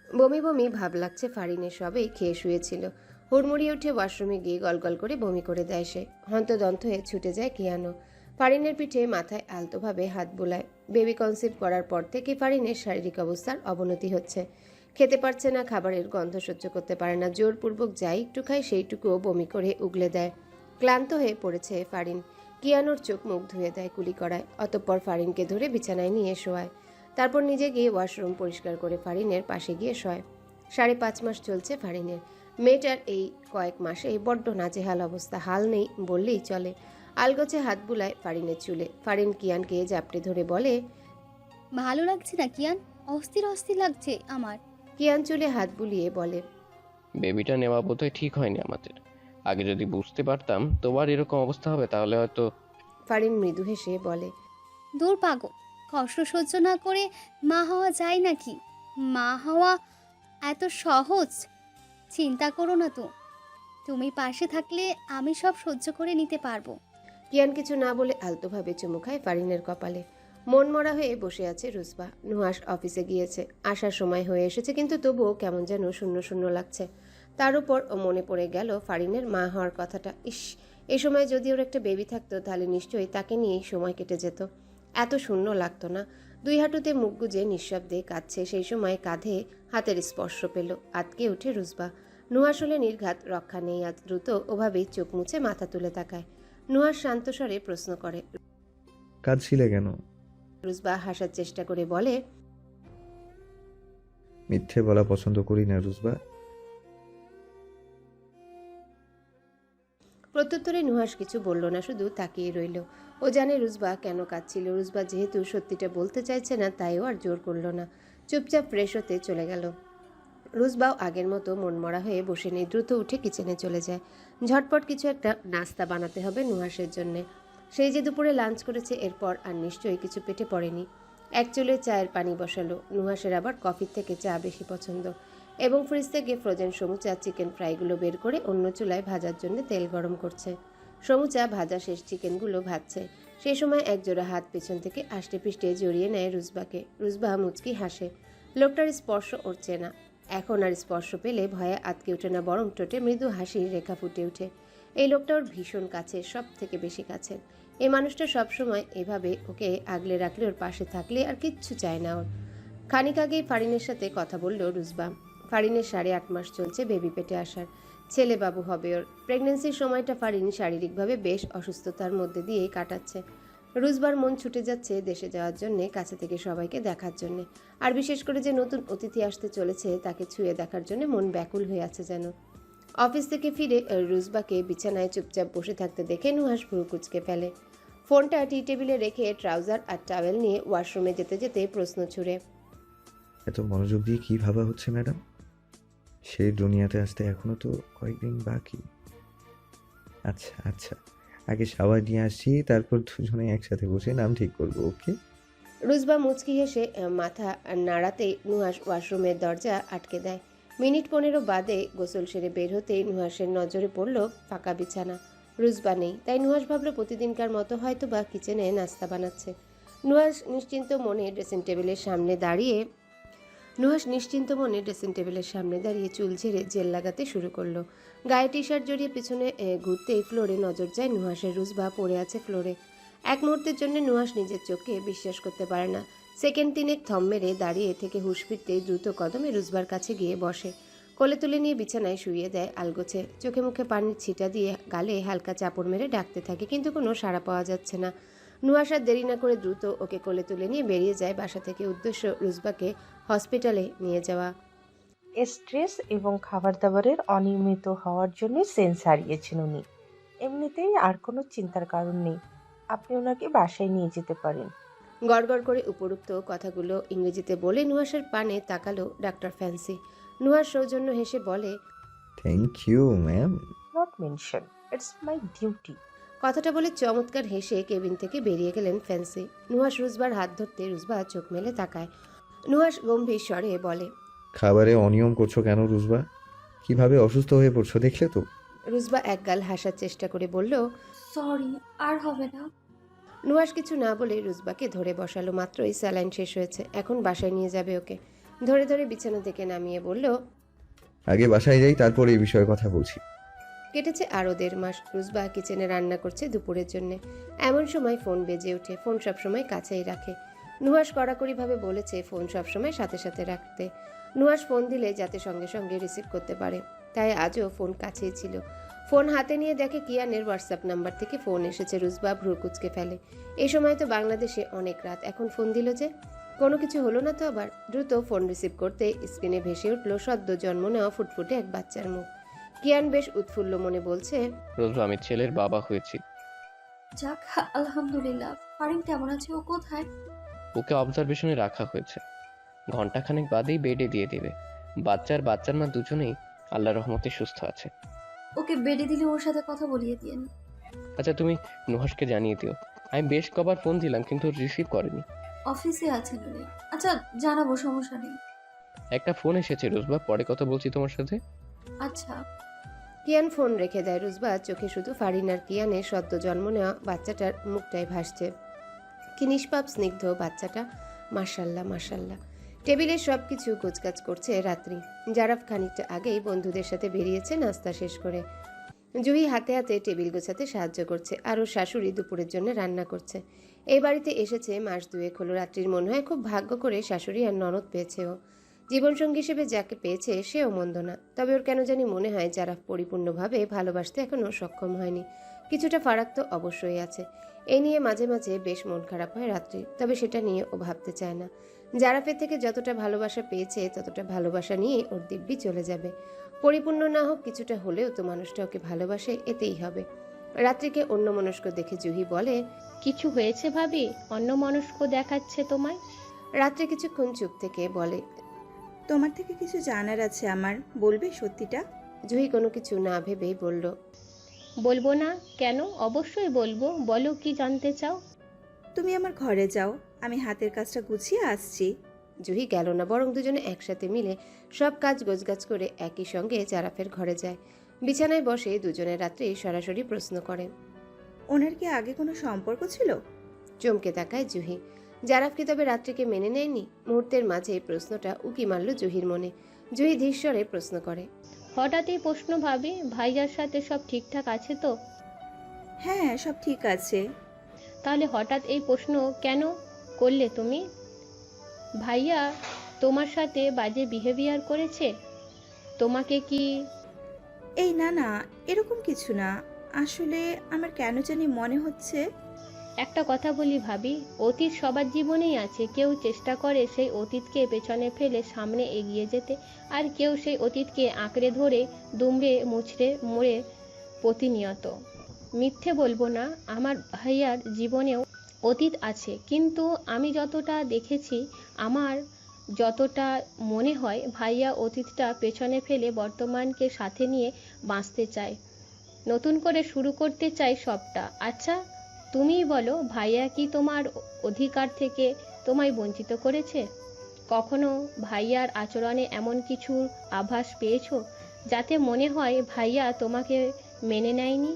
বমি বমি ভাব লাগছে ফারিনের, সবেই খেয়ে শুয়েছিল। হুড়মুড়িয়ে উঠে ওয়াশরুমে গিয়ে গলগল করে বমি করে দেয় সে। হন্তদন্ত হয়ে ছুটে যায় কিয়ানো। ফারিনের পিঠে মাথায় আলতোভাবে হাত বুলায়। বেবি কনসিভ করার পর থেকে ফারিনের শারীরিক অবস্থার অবনতি হচ্ছে। খেতে পারছে না, খাবারের গন্ধ সহ্য করতে পারে না। জোরপূর্বক যাই একটু খায় সেইটুকুও বমি করে উগলে দেয়। ক্লান্ত হয়ে পড়েছে ফারিন। কিয়ানোর চোখ মুখ ধুয়ে দেয় কুলি করায়। অতঃপর ফারিনকে ধরে বিছানায় নিয়ে শোয়ায়। তারপর নিজে গিয়ে ওয়াশরুম পরিষ্কার করে ফারিনের পাশে গিয়ে শোয়। 5.5 মাস চলছে ফারিনের। মেয়েটার এই কয়েক মাসে বড্ড নাজেহাল অবস্থা, হাল নেই বললেই চলে। আলগোছে হাত বুলায় ফারিনের চুলে। ফারিন কিয়ানকে জাপটে ধরে বলে, ভালো লাগছে না কিয়ান, অস্থির অস্থির লাগছে আমার। কিয়ান চুলে হাত বুলিয়ে বলে, বেবিটা নেওয়া বোধহয় ঠিক হয়নি আমাদের। আগে যদি বুঝতে পারতাম তোমার এরকম অবস্থা হবে তাহলে হয়তো। ফারিন মৃদু হেসে বলে, দূর পাগল, কষ্ট সহ্য না করে মা হওয়া যায় নাকি? মা হওয়া এত সহজ? চিন্তা করো না তো, তুমি পাশে থাকলে আমি সব সহ্য করে নিতে পারবো। কিয়ান কিছু না বলে আলতোভাবে চুমু খায় ফারিনের কপালে। মনমরা হয়ে বসে আছে রুসবা। নুহাস অফিসে গিয়েছে, আসার সময় হয়ে এসেছে, কিন্তু তবুও কেমন যেন শূন্য শূন্য লাগছে। তার উপর ও মনে পড়ে গেল ফারিনের মা হওয়ার কথাটা। ইস, এই সময় যদি ওর একটা বেবি থাকতো তাহলে নিশ্চয়ই তাকে নিয়েই সময় কেটে যেত। এত শূন্য লাগতো না। দুই হাঁটুতে মুখ গুজে নিঃশব্দে কাঁদছে, সেই সময় কাঁধে হাতের স্পর্শ পেল। আতকে উঠে রুজবা। নুহাস হলে নির্ঘাত, রক্ষা নেই আজ। দ্রুত ওভাবেই চোখ মুছে মাথা তুলে তাকায়। নুহাস শান্ত স্বরে প্রশ্ন করে। কাঁদছিলে কেন? রুজবা হাসার চেষ্টা করে বলে, মিথ্যে বলা পছন্দ করি না রুজবা। প্রত্যুত্তরে নুহাস কিছু বলল না, শুধু তাকিয়ে রইল। ও জানে রুজবা কেন কাঁদছিল। রুজবা যেহেতু সত্যিটা বলতে চাইছে না, তাইও আর জোর করল না, চুপচাপ ফ্রেশ হতে চলে গেল। রুজবাও আগের মতো মনমরা হয়ে বসে নেই, দ্রুত উঠে কিচেনে চলে যায়। ঝটপট কিছু একটা নাস্তা বানাতে হবে নুহাসের জন্যে। সেই যে দুপুরে লাঞ্চ করেছে, এরপর আর নিশ্চয়ই কিছু পেটে পড়েনি। এক চুলে চায়ের পানি বসালো। নুহাসের আবার কফির থেকে চা বেশি পছন্দ, এবং ফ্রিজ থেকে ফ্রোজেন সমুচা চিকেন ফ্রাইগুলো বের করে অন্য চুলায় ভাজার জন্য তেল গরম করছে। সমুচা ভাজা শেষ, চিকেনগুলো ভাজছে। সেই সময় একজোড়া হাত পেছন থেকে আষ্টে পিষ্টে জড়িয়ে নেয় রুজবাকে। রুজবা মুচকি হাসে। লোকটার স্পর্শ উঠছে না। এখন আর স্পর্শ পেলে ভয়ে আতকে ওঠে না, বরং ঠোঁটে মৃদু হাসির রেখা ফুটে ওঠে। এই লোকটা ওর ভীষণ কাছে, সব থেকে বেশি কাছে। এই মানুষটা সবসময় এভাবে ওকে আগলে রাখলে, ওর পাশে থাকলে আর কিচ্ছু চায় না ওর। খানিক আগেই ফারিনের সাথে কথা বলল রুজবা। ফারিনের 8.5 মাস চলছে বেবি পেটে আসার, ছেলে বাবু হবে ওর। প্রেগনেন্সির সময়টা ফারিন শারীরিকভাবে বেশ অসুস্থতার মধ্যে দিয়েই কাটাচ্ছে। রুজবার মন ছুটে যাচ্ছে দেশে যাওয়ার জন্যে, কাছে থেকে সবাইকে দেখার জন্যে। আর বিশেষ করে যে নতুন অতিথি আসতে চলেছে তাকে ছুঁয়ে দেখার জন্য মন ব্যাকুল হয়ে আছে যেন। অফিস থেকে ফিরে রুজবাকে বিছানায় চুপচাপ বসে থাকতে দেখে নুহাস ভ্রু কুঁচকে ফেলে। ফোনটা টি টেবিলে রেখে ট্রাউজার আর টাওয়েল নিয়ে ওয়াশরুমে যেতে যেতে প্রশ্ন ছুড়ে, এত মনোযোগ দিয়ে কি ভাবা হচ্ছে ম্যাডাম? সেই দুনিয়াতে আসতে এখনো তো কয়েকদিন বাকি। আচ্ছা আচ্ছা, আগে শাওয়ার নিয়ে আসছি, তারপর দুজনে একসাথে বসে নাম ঠিক করবো, ওকে? রুজবা মুচকি হেসে মাথা নাড়াতেই নুহাস ওয়াশরুমের দরজা আটকে দেয়। মিনিট 15 বাদে গোসল সেরে বের হতেই নুহাসের নজরে পড়ল ফাঁকা বিছানা। রুজবা নেই, তাই নুহাস ভাবলো প্রতিদিনকার মতো হয়তো বা কিচেনে নাস্তা বানাচ্ছে। নুহাস নিশ্চিন্ত মনে ড্রেসিং টেবিলের সামনে দাঁড়িয়ে চুল ঝেড়ে জেল লাগাতে শুরু করলো। গায়ে টি শার্ট জড়িয়ে পিছনে ঘুরতেই ফ্লোরে নজর যায় নুহাসের। রুজবা পড়ে আছে ফ্লোরে। এক মুহূর্তের জন্য নুহাস নিজের চোখকে বিশ্বাস করতে পারে না। সেকেন্ড 3 থম মেরে দাঁড়িয়ে থেকে হুঁশ ফিরতেই দ্রুত কদমে রুজবার কাছে গিয়ে বসে। কোলে তুলে নিয়ে বিছানায় শুইয়ে দেয় আলগোছে। চোখে মুখে পানির ছিটা দিয়ে গালে হালকা চাপড় মেরে ডাকতে থাকে, কিন্তু কোনো সাড়া পাওয়া যাচ্ছে না। নুহাস আর দেরি না করে দ্রুত ওকে কোলে তুলে নিয়ে বেরিয়ে যায় বাসা থেকে। উদ্দেশ্য রুজবাকে হসপিটালে নিয়ে যাওয়া। স্ট্রেস এবং খাবার দাবারের অনিয়মিত হওয়ার জন্য সেন্স হারিয়েছেন উনি। এমনিতেই আর কোনো চিন্তার কারণ নেই, আপনি ওনাকে বাসায় নিয়ে যেতে পারেন। গড়গড় করে উপরোক্ত কথাগুলো ইংরেজিতে বলে নুহাসের পানে তাকালো ডাক্তার ফ্যান্সি। নুহাস সৌজন্য হেসে বলে, thank you ma'am. Not mention, it's my duty. কথাটা বলে চমৎকার হেসে কেবিন থেকে বেরিয়ে গেলেন ফ্যান্সি। নুহাস রুজবার হাত ধরতে রুজবা চোখ মেলে তাকায়। নুহাস গম্ভীর স্বরে বলে, খাবারে অনিয়ম করছো কেন রুজবা? কিভাবে অসুস্থ হয়ে পড়ছো দেখলে তো? রুজবা একগাল হাসার চেষ্টা করে বলল, সরি, আর হবে না। নুহাস কিছু না বলে রুজবাকে ধরে বসালো। মাত্রই স্যালাইন শেষ হয়েছে, এখন বাসায় নিয়ে যাবে ওকে। ধরে ধরে বিছানা থেকে নামিয়ে বলল, আগে বাসায় যাই, তারপর এই বিষয়ে কথা বলছি। কেটেছে আরও 1.5 মাস। রুজবা কিচেনে রান্না করছে দুপুরের জন্য। এমন সময় ফোন বেজে ওঠে। ফোন সবসময় কাছেই রাখে। নুহাস কড়াকড়িভাবে বলেছে ফোন সবসময় সাথে সাথে রাখতে। নুহাস ফোন দিলে যাতে সঙ্গে সঙ্গে রিসিভ করতে পারে, তাই আজও ফোন কাছেই ছিল। ফোন হাতে নিয়ে দেখে কিয়ানের হোয়াটসঅ্যাপ নাম্বার থেকে ফোন এসেছে। রুজবা ভ্রু কুঁচকে ফেলে। এই সময় তো বাংলাদেশে অনেক রাত, এখন ফোন দিল যে? কোনো কিছু হলো না তো আবার? দ্রুত ফোন রিসিভ করতে স্ক্রিনে ভেসে উঠল সদ্য জন্ম নেওয়া ফুটফুটে এক বাচ্চার মুখ। কিয়ান বেশ উৎফুল্ল মনে বলছে, রোজবা, আমি ছেলের বাবা হয়েছি। যাক, আলহামদুলিল্লাহ। ফারিন কেমন আছে? ও কোথায়? ওকে অবজারভেশনে রাখা হয়েছে, ঘন্টাখানেক বাদেই বেডে দিয়ে দেবে। বাচ্চার মা দুজনেই আল্লাহর রহমতে সুস্থ আছে। ওকে বেডে দিলে ওর সাথে কথা বলিয়ে দিন। আচ্ছা, তুমি নুহাসকে জানিয়ে দিও। আমি বেশ কবার ফোন দিলাম কিন্তু রিসিভ করেনি। অফিসে আছেন উনি। আচ্ছা, জানাবো, সমস্যা নেই। একটা ফোন এসেছে রোজবা, পরে কথা বলছি তোমার সাথে। আচ্ছা। কিয়ান ফোন রেখে দেয়। রুজবা চোখে শুধু ফারিন আর কিয়ানের সদ্য জন্ম নেওয়া বাচ্চাটার মুখটাই ভাসছে। কি নিষ্পাপ স্নিগ্ধ বাচ্চাটা, মাশাল্লাহ মাশাল্লাহ। টেবিলের সব কিছু গোছগাছ করছে রাত্রি। জারাফ খানিকটা আগেই বন্ধুদের সাথে বেরিয়েছে নাস্তা শেষ করে। জুহি হাতে হাতে টেবিল গোছাতে সাহায্য করছে আর ওর শাশুড়ি দুপুরের জন্য রান্না করছে। এই বাড়িতে এসেছে মাস দুয়েক হলো। রাত্রির মনে হয় খুব ভাগ্য করে শাশুড়ি আর ননদ পেয়েছে ও। জীবনসঙ্গী হিসেবে যাকে পেয়েছে সেও মন্দ না, তবে ওর কেন জানি মনে হয় যারা পরিপূর্ণভাবে ভালোবাসতে এখনও সক্ষম হয়নি। কিছুটা ফারাক তো অবশ্যই আছে। এই নিয়ে মাঝে মাঝে বেশ মন খারাপ হয় রাত্রির, তবে সেটা নিয়ে ও ভাবতে চায় না। জারাফের থেকে যতটা ভালোবাসা পেয়েছে ততটা ভালোবাসা নিয়ে ওর দিব্যি চলে যাবে। পরিপূর্ণ না হোক, কিছুটা হলেও তো মানুষটা ওকে ভালোবাসে, এতেই হবে। রাত্রিকে অন্যমনস্ক দেখে জুহি বলে, কিছু হয়েছে ভাবি? অন্যমনস্ক দেখাচ্ছে তোমায়। রাত্রি কিছুক্ষণ চুপ থেকে বলে, তোমার থেকে কিছু জানার আছে আমার, বলবে সত্যিটা? জুহি কোনো কিছু না ভেবেই বলল, বলবো না কেন, অবশ্যই বলবো, বলো কি জানতে চাও। তুমি আমার ঘরে যাও, আমি হাতের কাজটা গুছিয়ে আসছি। জুহি গেল না, বরং দুজনে একসাথে মিলে সব কাজ গোছগাছ করে একই সঙ্গে জারাফের ঘরে যায়। বিছানায় বসে দুজনে রাত্রি সরাসরি প্রশ্ন করে, ওনার কি আগে কোনো সম্পর্ক ছিল? চমকে তাকায় জুহি। জারাফ কি তবে রাত্রিকে মেনে নেয়নি? মুহূর্তের মাঝে প্রশ্নটা উকি মারল জুহির মনে। জুহি ধীরস্বরে প্রশ্ন করে, হঠাৎ এই প্রশ্ন ভাবি? ভাইয়ার সাথে সব ঠিকঠাক আছে তো? হ্যাঁ, সব ঠিক আছে। তাহলে হঠাৎ এই প্রশ্ন কেন করলে তুমি? ভাইয়া তোমার সাথে বাজে বিহেভিয়ার করেছে? তোমাকে কি? এই না না, এরকম কিছু না। আসলে আমার কেন জানি মনে হচ্ছে। একটা কথা বলি ভাবি, অতীত সবার জীবনেই আছে। কেউ চেষ্টা করে সেই অতীতকে পেছনে ফেলে সামনে এগিয়ে যেতে, আর কেউ সেই অতীতকে আঁকড়ে ধরে দুমড়ে মুচড়ে মোড়ে প্রতিনিয়ত। মিথ্যে বলবো না, আমার ভাইয়ার জীবনেও অতীত আছে, কিন্তু আমি যতটা দেখেছি, আমার যতটা মনে হয়, ভাইয়া অতীতটা পেছনে ফেলে বর্তমানকে সাথে নিয়ে বাঁচতে চায়, নতুন করে শুরু করতে চায় সবটা। আচ্ছা তুমিই বলো, ভাইয়া কি তোমার অধিকার থেকে তোমায় বঞ্চিত করেছে? কখনো ভাইয়ার আচরণে এমন কিছু আভাস পেয়েছো যাতে মনে হয় ভাইয়া তোমাকে মেনে নেয়নি?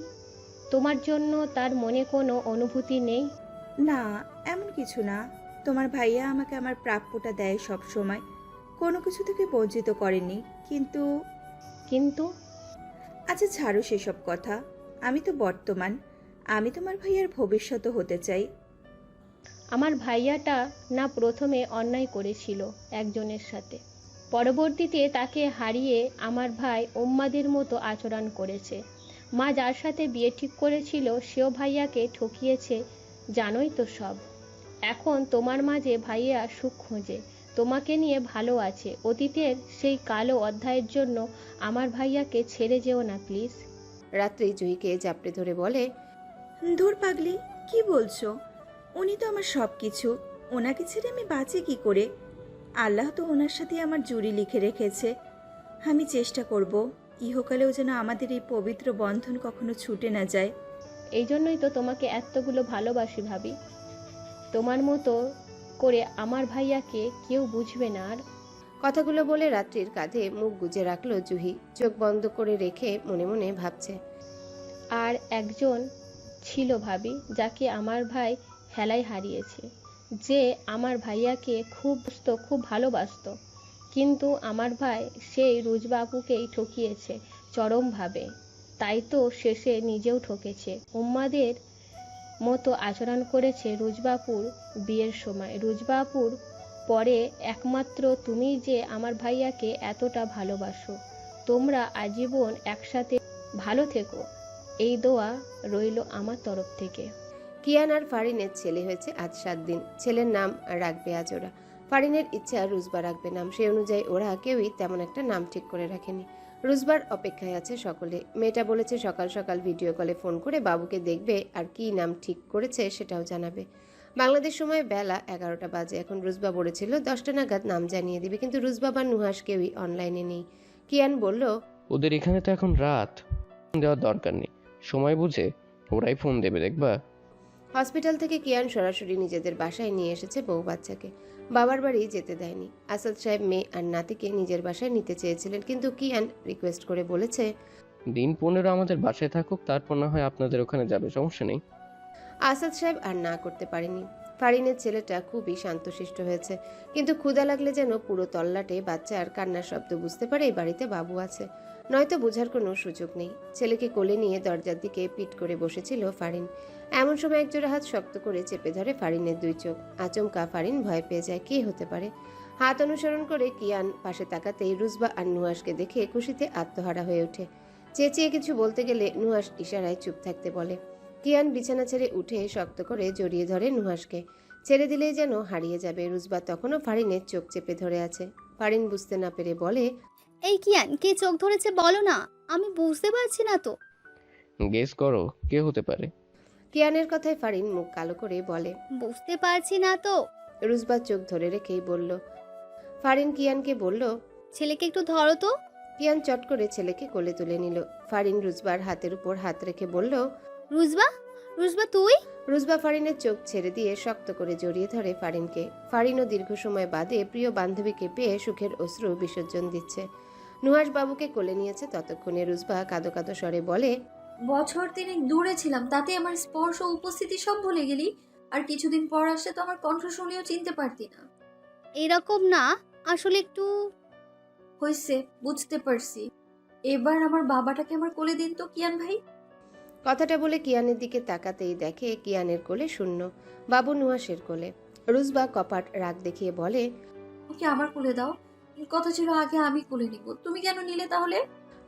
তোমার জন্য তার মনে কোনো অনুভূতি নেই? না, এমন কিছু না। তোমার ভাইয়া আমাকে আমার প্রাপ্যটা দেয় সব সময়, কোনো কিছু থেকে বঞ্চিত করেনি। কিন্তু কিন্তু আচ্ছা ছাড়ো সেসব কথা। আমি তো বর্তমান, আমি তোমার ভাইয়ার ভবিষ্যৎ হতে চাই। আমার ভাইয়াটা না প্রথমে অন্যায় করেছিল একজনের সাথে, পরবর্তীতে তাকে হারিয়ে আমার ভাই উম্মাদের মতো আচরণ করেছে। মা যার সাথে বিয়ে ঠিক করেছিল সেও ভাইয়াকে ঠকিয়েছে, জানোই তো সব। এখন তোমার মাঝে ভাইয়া সুখ খোঁজে, তোমাকে নিয়ে ভালো আছে। অতীতের সেই কালো অধ্যায়ের জন্য আমার ভাইয়াকে ছেড়ে যেও না প্লিজ। রাত্রি জুহিকে জাপটে ধরে বলে, ধুর পাগলি, কি বলছো? উনি তো আমার সব কিছু, ওনাকে ছেড়ে আমি বাঁচি কি করে? আল্লাহ তো ওনার সাথে আমার জুড়ি লিখে রেখেছে। আমি চেষ্টা করব ইহকালেও যেন আমাদের এই পবিত্র বন্ধন কখনো ছুটে না যায়। এই জন্যই তো তোমাকে এতগুলো ভালোবাসি ভাবি। তোমার মতো করে আমার ভাইয়াকে কেউ বুঝবে না। আর কথাগুলো বলে রাত্রির কাঁধে মুখ গুজে রাখলো জুহি। চোখ বন্ধ করে রেখে মনে মনে ভাবছে, আর একজন ছিল ভাবি, যাকে আমার ভাই হেলায় হারিয়েছে, যে আমার ভাইয়াকে খুব ভালোবাসতো। কিন্তু আমার ভাই সেই রুজবাবুকেই ঠকিয়েছে চরমভাবে। তাই তো শেষে নিজেও ঠকেছে, উম্মাদের মতো আচরণ করেছে রুজবাপুর বিয়ের সময়। রুজবাপুর পরে একমাত্র তুমি যে আমার ভাইয়াকে এতটা ভালোবাসো। তোমরা আজীবন একসাথে ভালো থেকো, এই দোয়া রইল আমার তরফ থেকে। কিয়ান আর ফারিনের ছেলে হয়েছে আজ 7 দিন। ছেলের নাম রাখবে আজ ওরা। ফারিনের ইচ্ছা রুজবা রাখবে নাম, সেই অনুযায়ী ওরা কেউই তেমন একটা নাম ঠিক করে রাখেনি। রুজবার অপেক্ষায় আছে সকলে। মেয়েটা বলেছে সকাল সকাল ভিডিও কলে ফোন করে বাবুকে দেখবে আর কি নাম ঠিক করেছে সেটাও জানাবে। বাংলাদেশ সময় বেলা 11টা বাজে। এখন রুজবা বলেছিল 10টা নাগাদ নাম জানিয়ে দিবে, কিন্তু রুজবা বা নুহাস কেউই অনলাইনে নেই। কিয়ান বলল, ওদের এখানে তো এখন রাত, দেওয়ার দরকার নেই, সময় বুঝে ওরাই ফোন দেবে দেখবা। হসপিটাল থেকে কিয়ান সরাসরি নিজেদের বাসায় নিয়ে এসেছে বউ বাচ্চাকে। বাবার বাড়ি যেতে দেয়নি। আসাদ সাহেব মেয়ে আর নাতিকে নিজের বাসায় নিতে চেয়েছিলেন, কিন্তু কিয়ান রিকোয়েস্ট করে বলেছে, দিন 15 আমাদের বাসায় থাকুক, তারপর না হয় আপনাদের ওখানে যাবে, সমস্যা নেই। আসাদ সাহেব আর না করতে পারেনি। ফারিনের ছেলেটা খুবই শান্তশিষ্ট হয়েছে, কিন্তু ক্ষুধা লাগলে যেন পুরো তল্লাটে বাচ্চা আর কান্নার শব্দ বুঝতে পারে এই বাড়িতে বাবু আছে। নয়তো বোঝার কোনো সুযোগ নেই। ছেলেকে কোলে নিয়ে দরজার দিকে পিট করে বসেছিল ফারিন। এমন সময় একজোড়া হাত শক্ত করে চেপে ধরে ফারিনের দুই চোখ। আচমকা ফারিন ভয় পেয়ে যায়। কে হতে পারে? হাত অনুসরণ করে কিয়ান পাশে তাকাতেই রুজবা আর নুহাসকে দেখে খুশিতে আত্মহারা হয়ে ওঠে। চেঁচিয়ে কিছু বলতে গেলে নুহাস ইশারায় চুপ থাকতে বলে। কিয়ান বিছানা ছেড়ে উঠে শক্ত করে জড়িয়ে ধরে নুহাসকে। ছেড়ে দিলেই যেন হারিয়ে যাবে। রুজবা তখনও ফারিনের চোখ চেপে ধরে আছে। ফারিন বুঝতে না পেরে বলে, এই কিয়ান, কে চোখ ধরেছে বলো না, আমি বুঝতে পারছি না তো। গেস করো কে হতে পারে। কিয়ানের কথায় ফারিন মুখ কালো করে বলে, বুঝতে পারছি না তো। রুজবা চোখ ধরে রেখেই বলল। ফারিন কিয়ানকে বলল, ছেলেকে একটু ধরো তো। কিয়ান চট করে ছেলেকে কোলে তুলে নিল। ফারিন রুজবার হাতের উপর হাত রেখে বলল, রুজবা, রুজবা তুই? রুজবা ফারিনের চোখ ছেড়ে দিয়ে শক্ত করে জড়িয়ে ধরে ফারিনকে। ফারিনও দীর্ঘ সময় বাদে প্রিয় বান্ধবীকে পেয়ে সুখের অশ্রু বিসর্জন দিচ্ছে। নুহাস বাবুকে কোলে নিয়েছে ততক্ষণে। রুজবা কাঁদো কাঁদো স্বরে বলে, বছর 3 দূরে ছিলাম, তাতে আমার স্পর্শ উপস্থিতি সব ভুলে গেলি। আর কিছুদিন পর আসলে তো আমার কণ্ঠ শুনেও চিনতে পারতি না। এরকম না, আসলে একটু হয়েছে, বুঝতে পারছি। এবার আমার বাবাটাকে আমার কোলে দিন তো কিয়ান ভাই। কথাটা বলে কিয়ানের দিকে তাকাতেই দেখে কিয়ানের কোলে শূন্য, বাবু নুহাসের কোলে। রুজবা কপাট রাগ দেখিয়ে বলে, ওকে আমার কোলে দাও, কথা ছিল আগে আমি কোলে নিব, তুমি কেন নিলে তাহলে?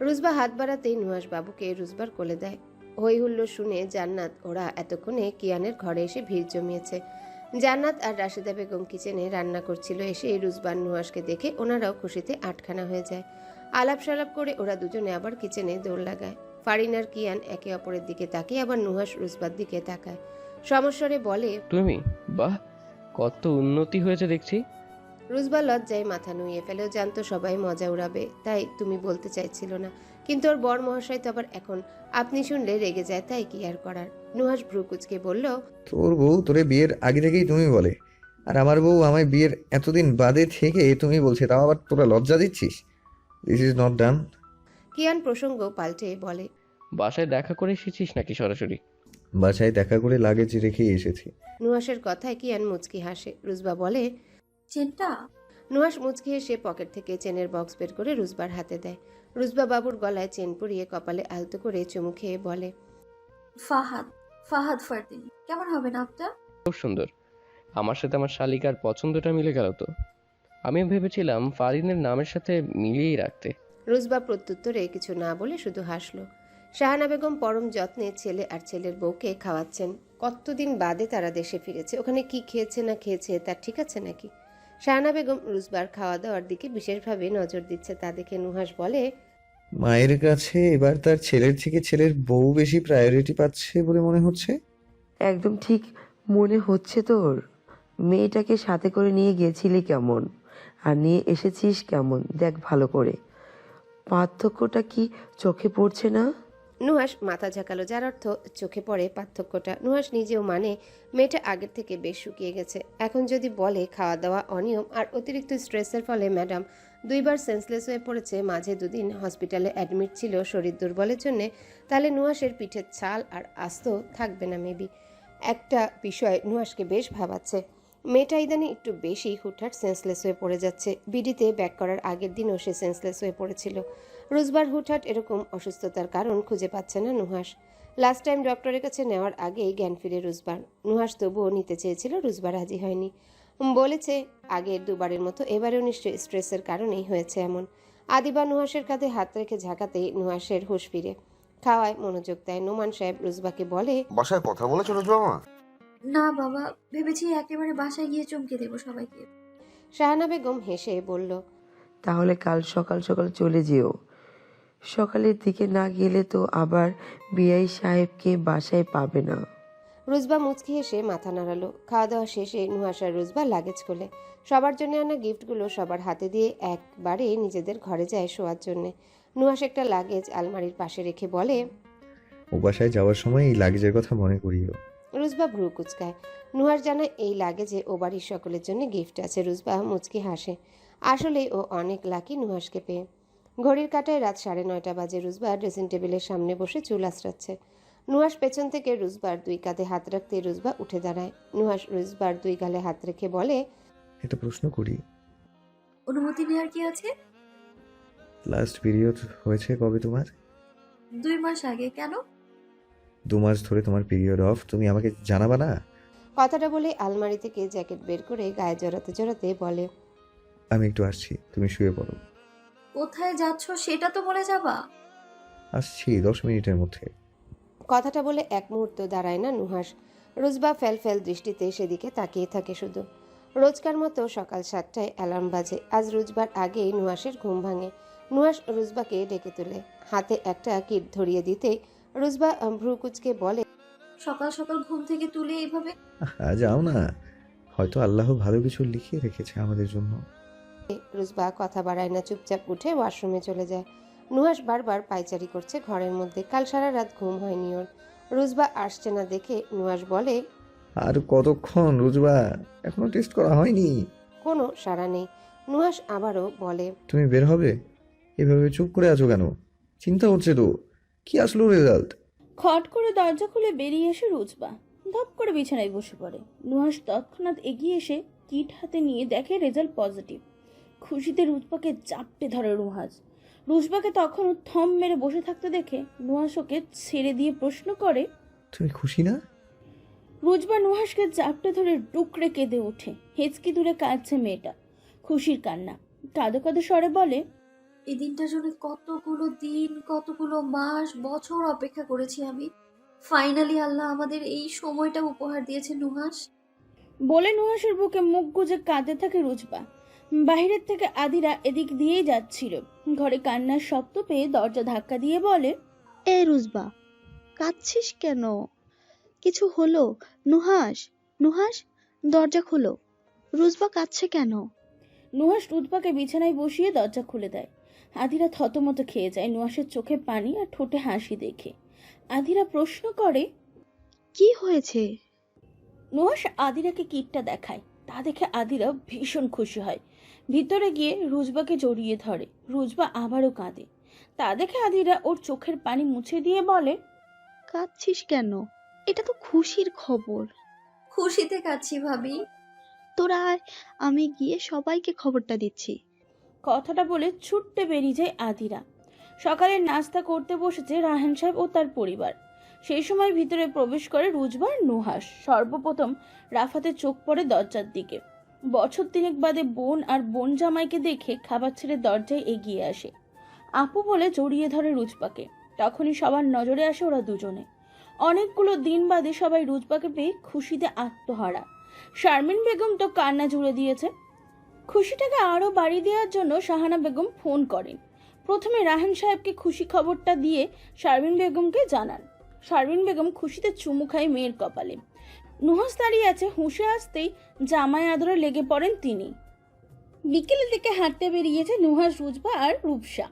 রুজবা হাত বাড়াতেই নুহাস বাবুকে রুজবার কোলে দেয়। হই হুল্লোড় শুনে জান্নাত ওরা এতক্ষণে কিয়ানের ঘরে এসে ভিড় জমিয়েছে। জান্নাত আর রাশেদা বেগম কিচেনে রান্না করছিল। এসে রুজবার নুহাসকে দেখে ওনারাও খুশিতে আটখানা হয়ে যায়। আলাপ সালাপ করে ওরা দুজনে আবার কিচেনে দৌড় লাগায়। ফারিন আর কিয়ান একে অপরের দিকে তাকিয়ে আবার নুহাস রুজবার দিকে তাকায়। সমস্বরে বলে, তুমি বাহ, কত উন্নতি হয়েছে দেখছি। রুজবা লজ্জায় মাথা নুইয়ে ফেলেও জানতো সবাই মজা উড়াবে, তাই তুমি বলতে চাইছিল না। কিন্তু ওর বর মহাশয় তো আবার এখন আপনি শুনলে রেগে যায়, তাই কি আর করার। নুহাস ভ্রু কুচকে বলল, তোর বউ তোরে বিয়ের আগে থেকেই তুমি বলে, আর আমার বউ আমায় বিয়ের এতদিন বাদে থেকে তুমি বলছে, তাও আবার তোরা লজ্জা দিচ্ছিস। This is not done. Kian প্রসঙ্গ পাল্টে বলে, বাসায় দেখা করে এসেছিস নাকি সরাসরি? বাসায় দেখা করে লাগেজ রেখেই এসেছি। নুহাসের কথায় কিয়ান মুচকি হাসে। রুজবা বলে, চেনটা? নুহাস মুচকি হেসে পকেট থেকে চেনের বক্স বের করে রুজবার হাতে দেয়। রুজবা বাবুর গলায় চেন পরিয়ে কপালে আলতো করে চুমু খেয়ে বলে, ফাহাদ, ফাহাদ ফারদিন, কেমন হবে না আপনার? খুব সুন্দর। আমার সাথে আমার শালিকার পছন্দটা মিলে গেল তো। আমি ভেবেছিলাম ফারিনের নামের সাথে মিলিয়েই রাখতে। রুজবা প্রত্যুত্তরে কিছু না বলে শুধু হাসলো। শাহানা বেগম পরম যত্নে ছেলে আর ছেলের বউকে খাওয়াচ্ছেন। কতদিন বাদে তারা দেশে ফিরেছে, ওখানে কি খেয়েছে না খেয়েছে তার ঠিক আছে নাকি? শাহানা বেগম রুজবার খাওয়া দাওয়ার দিকে বিশেষভাবে নজর দিচ্ছে। তা দেখে নুহাস বলে, মায়ের কাছে এবার তার ছেলের থেকে ছেলের বউ বেশি প্রায়োরিটি পাচ্ছে বলে মনে হচ্ছে। একদম ঠিক মনে হচ্ছে তোর? মেয়েটাকে সাথে করে নিয়ে গেছিলি কেমন, আর নিয়ে এসেছিস কেমন, দেখ ভালো করে। পার্থক্যটা কি চোখে পড়ছে না? নুহাস মাথা ঝাঁকালো, যার অর্থ চোখে পড়ে পার্থক্যটা। নুহাস নিজেও মানে মেয়েটা আগের থেকে বেশ শুকিয়ে গেছে। এখন যদি বলে খাওয়া দাওয়া অনিয়ম আর অতিরিক্ত স্ট্রেসের ফলে ম্যাডাম 2বার সেন্সলেস হয়ে পড়েছে, মাঝে 2 দিন হসপিটালে অ্যাডমিট ছিল শরীর দুর্বলের জন্য, তাহলে নুহাসের পিঠের ছাল আর আস্ত থাকবে না মেবি। একটা বিষয় নুহাসকে বেশ ভাবাচ্ছে, মেয়েটা ইদানি একটু বেশি হুটহাট সেন্সলেস হয়ে পড়ে যাচ্ছে। বিডিতে ব্যাক করার আগের দিনও সে সেন্সলেস হয়ে পড়েছিল। রোজবার হুটহাট এরকম অসুস্থতার কারণ খুঁজে পাচ্ছে না নুহাস। লাস্ট টাইম ডক্টরের কাছে নেওয়ার আগেই জ্ঞান ফিরে রুজবার। নুহাস তবুও নিতে চেয়েছিল, রুজবার রাজি হয়নি। বলেছে আগের 2বারের মতো এবারেও নিশ্চয়ই স্ট্রেসের কারণেই হয়েছে এমন। আদিবা নুহাসের কাঁধে হাত রেখে ঝাঁকাতেই নুহাসের হুঁশ ফিরে। খাওয়ায় মনোযোগ দেয়। নোমান সাহেব রুজবাকে বলে, বাসায় কথা বলেছো রুজবা মা? না বাবা, ভেবেছি একেবারে বাসায় গিয়ে চমকে দেবো সবাইকে। শাহানা বেগম হেসে বলল, তাহলে কাল সকাল সকাল চলে যেও। সকালের দিকে না গেলে তো আবার বিআই সাহেবকে বাসায় পাবে না। রুজবা মুচকি হেসে মাথা নাড়ালো। খাওয়া দাওয়া শেষে নুহাস আর রুজবা লাগেজ খোলে। সবার জন্য আনা গিফটগুলো সবার হাতে দিয়ে একবারে নিজেদের ঘরে যায় শোয়ার জন্যে। নুহাস একটা লাগেজ আলমারির পাশে রেখে বলে, ও বাসায় যাওয়ার সময় এই লাগেজের কথা মনে করিও। রুজবা ভ্রু কুচকায়। নুহাস জানায় এই লাগেজে ও বাড়ির সকলের জন্য গিফট আছে। রুজবা মুচকি হাসে। আসলেই ও অনেক লাকি নুহাসকে পেয়ে। ঘড়ির কাঁটায় রাত 9:30 বাজে। রুজবা ড্রেসিং টেবিলের সামনে বসে চুল আঁচড়াচ্ছে। নুহাস পেছন থেকে রুজবার 2 কাঁধে হাত রাখতে রুজবা উঠে দাঁড়ায়। নুহাস রুজবার 2 গালে হাত রেখে বলে, একটা প্রশ্ন করি, অনুমতি নেওয়ার কি আছে? লাস্ট পিরিয়ড হয়েছে কবে তোমার? 2 মাস আগে। কেন? 2 মাস ধরে তোমার পিরিয়ড অফ, তুমি আমাকে জানাবা না? কথাটা বলে আলমারি থেকে জ্যাকেট বের করে গায়ে জড়াতে জড়াতে বলে, আমি একটু আসছি, তুমি শুয়ে পড়ো। কোথায় যাচ্ছ সেটা তো বলে যাবা। আসছি 10 মিনিটের মধ্যে। কথাটা বলে এক মুহূর্ত দাঁড়ায় না নুহাস। রুজবা ফেল ফেল দৃষ্টিতে সেদিকে তাকিয়ে থাকে শুধু। রোজকার মতো সকাল 7টায় অ্যালার্ম বাজে। আজ রুজবার আগেই নুহাসের ঘুম ভাঙে। নুহাস রুজবাকে ডেকে তোলে, হাতে একটা কিট ধরিয়ে দিতে রুজবা ভ্রুকুচকে বলে, সকাল সকাল ঘুম থেকে তুলে এইভাবে? যাও না, হয়তো আল্লাহ ভালো কিছু লিখিয়ে রেখেছে আমাদের জন্য। রুজবা কথা বাড়ায় না, চুপচাপ উঠে ওয়াশরুমে চলে যায়। নুহাস বারবার পায়চারি করছে ঘরের মধ্যে। কাল সারা রাত ঘুম হয়নি ওর। রুজবা আসছে না দেখে নুহাস বলে, আর কতক্ষণ রুজবা, এখনো টেস্ট করা হয়নি। কোনো সাড়া নেই। নুহাস আবারও বলে, তুমি বের হবে? এভাবে চুপ করে আছো কেন? চিন্তা হচ্ছে তো, কি আসলো রেজাল্ট? খট করে দরজা খুলে বেরিয়ে এসে রুজবা ধপ করে বিছানায় বসে পড়ে। নুহাস তৎক্ষণাৎ এগিয়ে এসে কিট হাতে নিয়ে দেখে রেজাল্ট পজিটিভ। খুশিতে রুজবাকে চাপটে ধরে নুহাস। রুজবাকে তখন থম মেরে বসে থাকতে দেখে নুহাস ওকে ছেড়ে দিয়ে প্রশ্ন করে, তুমি খুশি না? রুজবা নুহাসকে চাপটে ধরে ডুকরে কেঁদে ওঠে। হেঁচকি তুলে কাঁদছে মেয়েটা, খুশির কান্না। কাঁদো কাঁদো স্বরে বলে, এই দিনটার জন্য কতগুলো দিন, কতগুলো মাস, বছর অপেক্ষা করেছি আমি। ফাইনালি আল্লাহ আমাদের এই সময়টা উপহার দিয়েছে নুহাস। বলে নুহাসের বুকে মুখ গুজে কাঁদতে থাকে রুজবা। বাহিরের থেকে আদিরা এদিক দিয়েই যাচ্ছিল। ঘরে কান্নার শব্দ পেয়ে দরজা ধাক্কা দিয়ে বলে, এ রুজবা, কাঁদছিস কেন? কিছু হলো? নুহাস, নুহাস, দরজা খোলো। রুজবা কাঁদছে কেন? নুহাস রুজবাকে বিছানায় বসিয়ে দরজা খুলে দেয়। আদিরা থতমত খেয়ে যায় নুহাসের চোখে পানি আর ঠোঁটে হাসি দেখে। আদিরা প্রশ্ন করে, কি হয়েছে? নুহাস আদিরাকে কিটটা দেখায়। তা দেখে আদিরা ভীষণ খুশি হয়। ভিতরে গিয়ে রুজবাকে জড়িয়ে ধরে। রুজবা আবারও কাঁদে। তা দেখে আদিরা ওর চোখের পানি মুছে দিয়ে বলে, কাঁদছিস কেন? এটা তো খুশির খবর। খুশিতে কাঁদছি ভাবি। তোরা আয়, আমি গিয়ে সবাইকে খবরটা দিচ্ছি। কথাটা বলে ছুটতে বেরিয়ে যায় আদিরা। সকালের নাস্তা করতে বসেছে রাহান সাহেব ও তার পরিবার। সেই সময় ভিতরে প্রবেশ করে রুজবা আর নুহাস। সর্বপ্রথম রাফাতের চোখ পড়ে দরজার দিকে। বছর 3 বাদে বোন আর বোন জামাইকে দেখে খাবার ছেড়ে দরজায় এগিয়ে আসে। আপু বলে জড়িয়ে ধরে রুজবাকে। তখনই সবার নজরে আসে ওরা দুজনে। অনেকগুলো দিন বাদে সবাই রুজবাকে পেয়ে খুশিতে আত্মহারা। শারমিন বেগম তো কান্না জুড়ে দিয়েছে। খুশিটাকে আরও বাড়িয়ে দেওয়ার জন্য শাহানা বেগম ফোন করেন। প্রথমে রাহান সাহেবকে খুশি খবরটা দিয়ে শারমিন বেগমকে জানান। শারমিন বেগম খুশিতে চুমু খায় মেয়ের কপালে। নুহাস দাঁড়িয়ে আছে, হুঁশে আসতেই জামাই আদরে লেগে পড়েন তিনি। বিকেলের দিকে হাঁটতে বেরিয়েছে নুহাস, রুজবা আর রূপসা।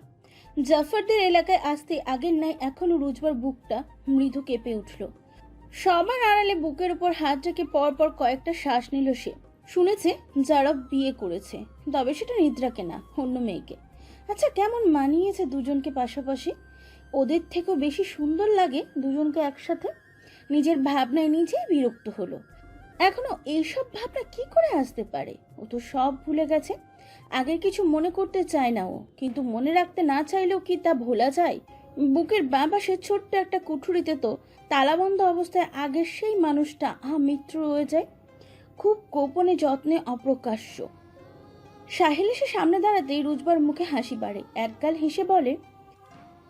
জাফরদের এলাকায় আসতে আগের নাই এখনো রুজবার বুকটা মৃদু কেঁপে উঠল। সবার আড়ালে বুকের উপর হাত রেখে পরপর কয়েকটা শ্বাস নিল সে। শুনেছে যারা বিয়ে করেছে, তবে সেটা নিদ্রাকে না, অন্য মেয়েকে। আচ্ছা, কেমন মানিয়েছে দুজনকে পাশাপাশি। ওদের থেকেও বেশি সুন্দর লাগে দুজনকে একসাথে। নিজের ভাবনায় নিজেই বিরক্ত হলো। এখনো এইসব ভাবনা কি করে আসতে পারে? ও তো সব ভুলে গেছে। আগের কিছু মনে করতে চায় না ও, কিন্তু মনে রাখতে না চাইলেও কি তা ভোলা যায়? বুকের বাঁ পাশে ছোট্ট একটা কুঠুরিতে তো তালাবন্ধ অবস্থায় আগের সেই মানুষটা আমৃত্যু রয়ে যায়, খুব গোপনে যত্নে অপ্রকাশ্য। সাহিল এসে সামনে দাঁড়াতেই রুজবার মুখে হাসি বাড়ে। একগাল হেসে বলে,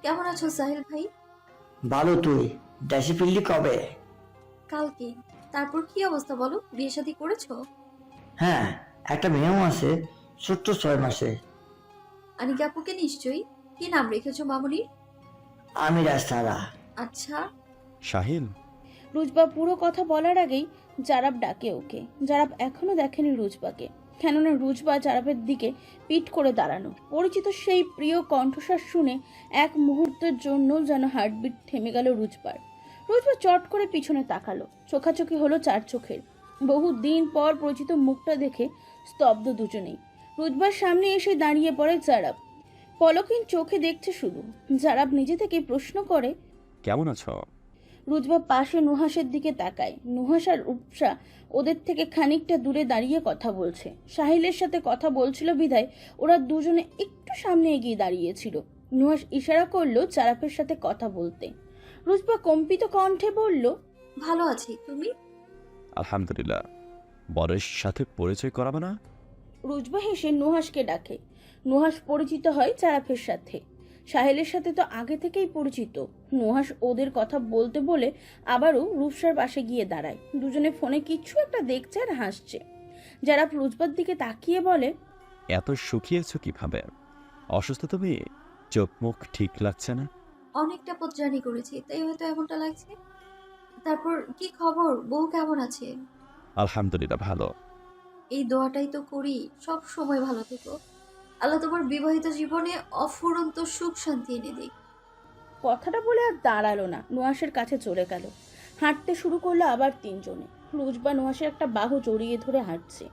কেমন আছো সাহিল ভাই? ভালো। তুই দেশে ফিরলি কবে? কালকে। তারপর কি অবস্থা বলো, বিয়ে শাদী করেছো? হ্যাঁ, একটা মেয়েও আছে, ছোট্ট 6 মাসে। আনিকা আপুকে নিশ্চয়ই। কি নাম রেখেছো মামুনির? আমি রাস্তারা। আচ্ছা। শাহিল। রুজবা পুরো কথা বলার আগেই জারাব ডাকে ওকে। জারাব এখনো দেখেনি রুজবাকে, কেননা রুজবা জারাবের দিকে পিঠ করে দাঁড়ানো। পরিচিত সেই প্রিয় কণ্ঠস্বর শুনে এক মুহূর্তের জন্য যেন হার্টবিট থেমে গেল রুজবার। রুজবা চট করে পিছনে তাকালো। চোখাচোখি হলো 4 চোখের। বহু দিন পর পরিচিত মুখটা দেখে স্তব্ধ দুজনেই। রুজবার সামনে এসে দাঁড়িয়ে পড়ে জারাব। পলকহীন চোখে দেখছে শুধু। জারাব নিজে থেকে প্রশ্ন করে, কেমন আছো? রুজবা পাশে নুহাসের দিকে তাকায়। নুহাস আর রূপসা ওদের থেকে খানিকটা দূরে দাঁড়িয়ে কথা বলছে। সাহিলের সাথে কথা বলছিল বিধায় ওরা দুজনে একটু সামনে এগিয়ে দাঁড়িয়েছিল। নুহাস ইশারা করলো চারাফের সাথে কথা বলতে। রুজবা কম্পিত কণ্ঠে বলল, ভালো আছি, তুমি? আলহামদুলিল্লাহ। বরের সাথে পরিচয় করাবে না? রুজবা হেসে নুহাসকে ডাকে। নুহাস পরিচিত হয় চারাফের সাথে। সাহেলের সাথে তো আগে থেকেই পরিচিত। নুহাস ওদের কথা বলতে বলে আবারও রূপসার পাশে গিয়ে দাঁড়ায়। দুজনে ফোনে কিছু একটা দেখছে আর হাসছে। যারা রুজবার দিকে তাকিয়ে বলে, এত শুকিয়েছো কিভাবে? অসুস্থ তুমি? চোখ মুখ ঠিক লাগছে না? অনেকটা পথ জার্নি করেছি, তাই হয়তো এমনটা লাগছে। তারপর কি খবর, বউ কেমন আছে? আলহামদুলিল্লাহ ভালো। এই দোয়াটাই তো করি, সব সময় ভালো থেকো। আল্লাহ তোমার বিবাহিত জীবনে অফুরন্ত সুখ শান্তি এনে দিক। কথাটা বলে আর দাঁড়ালো না, নুহাসের কাছে চলে গেল। হাঁটতে শুরু করলো আবার তিনজনে। রুজবা নুহাসের একটা বাহু জড়িয়ে ধরে হাঁটছে।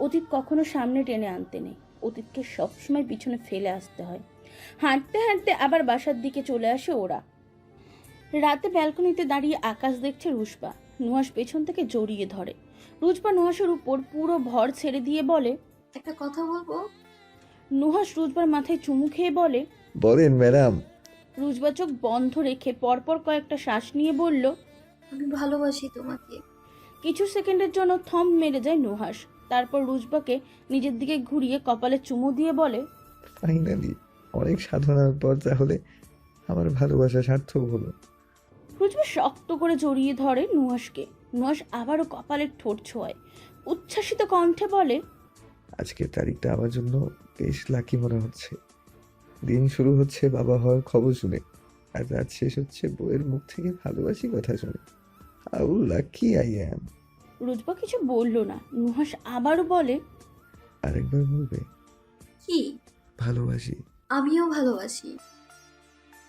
অতীত কখনো সামনে টেনে আনতে নেই, অতীতকে সবসময় পিছনে ফেলে আসতে হয়। হাঁটতে হাঁটতে আবার বাসার দিকে চলে আসে ওরা। রাতে ব্যালকনিতে দাঁড়িয়ে আকাশ দেখছে রুজবা। নুহাস পেছন থেকে জড়িয়ে ধরে। রুজবা নুহাসের উপর পুরো ভর ছেড়ে দিয়ে বলে, একটা কথা বলবো? নুহাস রুজবার মাথায় চুমু খেয়ে বলে, বলেন ম্যাডাম। রুজবা চোখ বন্ধ রেখে পরপর কয়েকটা শ্বাস নিয়ে বলল, আমি ভালোবাসি তোমাকে। কিছু সেকেন্ডের জন্য থম মেরে যায় নুহাস। তারপর রুজবাকে নিজের দিকে ঘুরিয়ে কপালে চুমু দিয়ে বলে, ফাইনালি অনেক সাধনার পর তাহলে আমার ভালোবাসা সার্থক হলো। রুজবা শক্ত করে জড়িয়ে ধরে নুহাসকে। নুহাস আবারও কপালের ঠোঁট ছোঁয়। উচ্ছ্বাসিত কণ্ঠে বলে, আজকের তারিখটা আমার জন্য বেশ লাকি মনে হচ্ছে। দিন শুরু হচ্ছে বাবা হওয়ার খবর শুনে, আর রাত শেষ হচ্ছে বউয়ের মুখ থেকে ভালোবাসি কথা শুনে। How lucky I am. Ruzba কিছু বলল না। নুহাস আবারও বলে, আরেকবার বলবে? কি? ভালোবাসি। আমিও ভালোবাসি।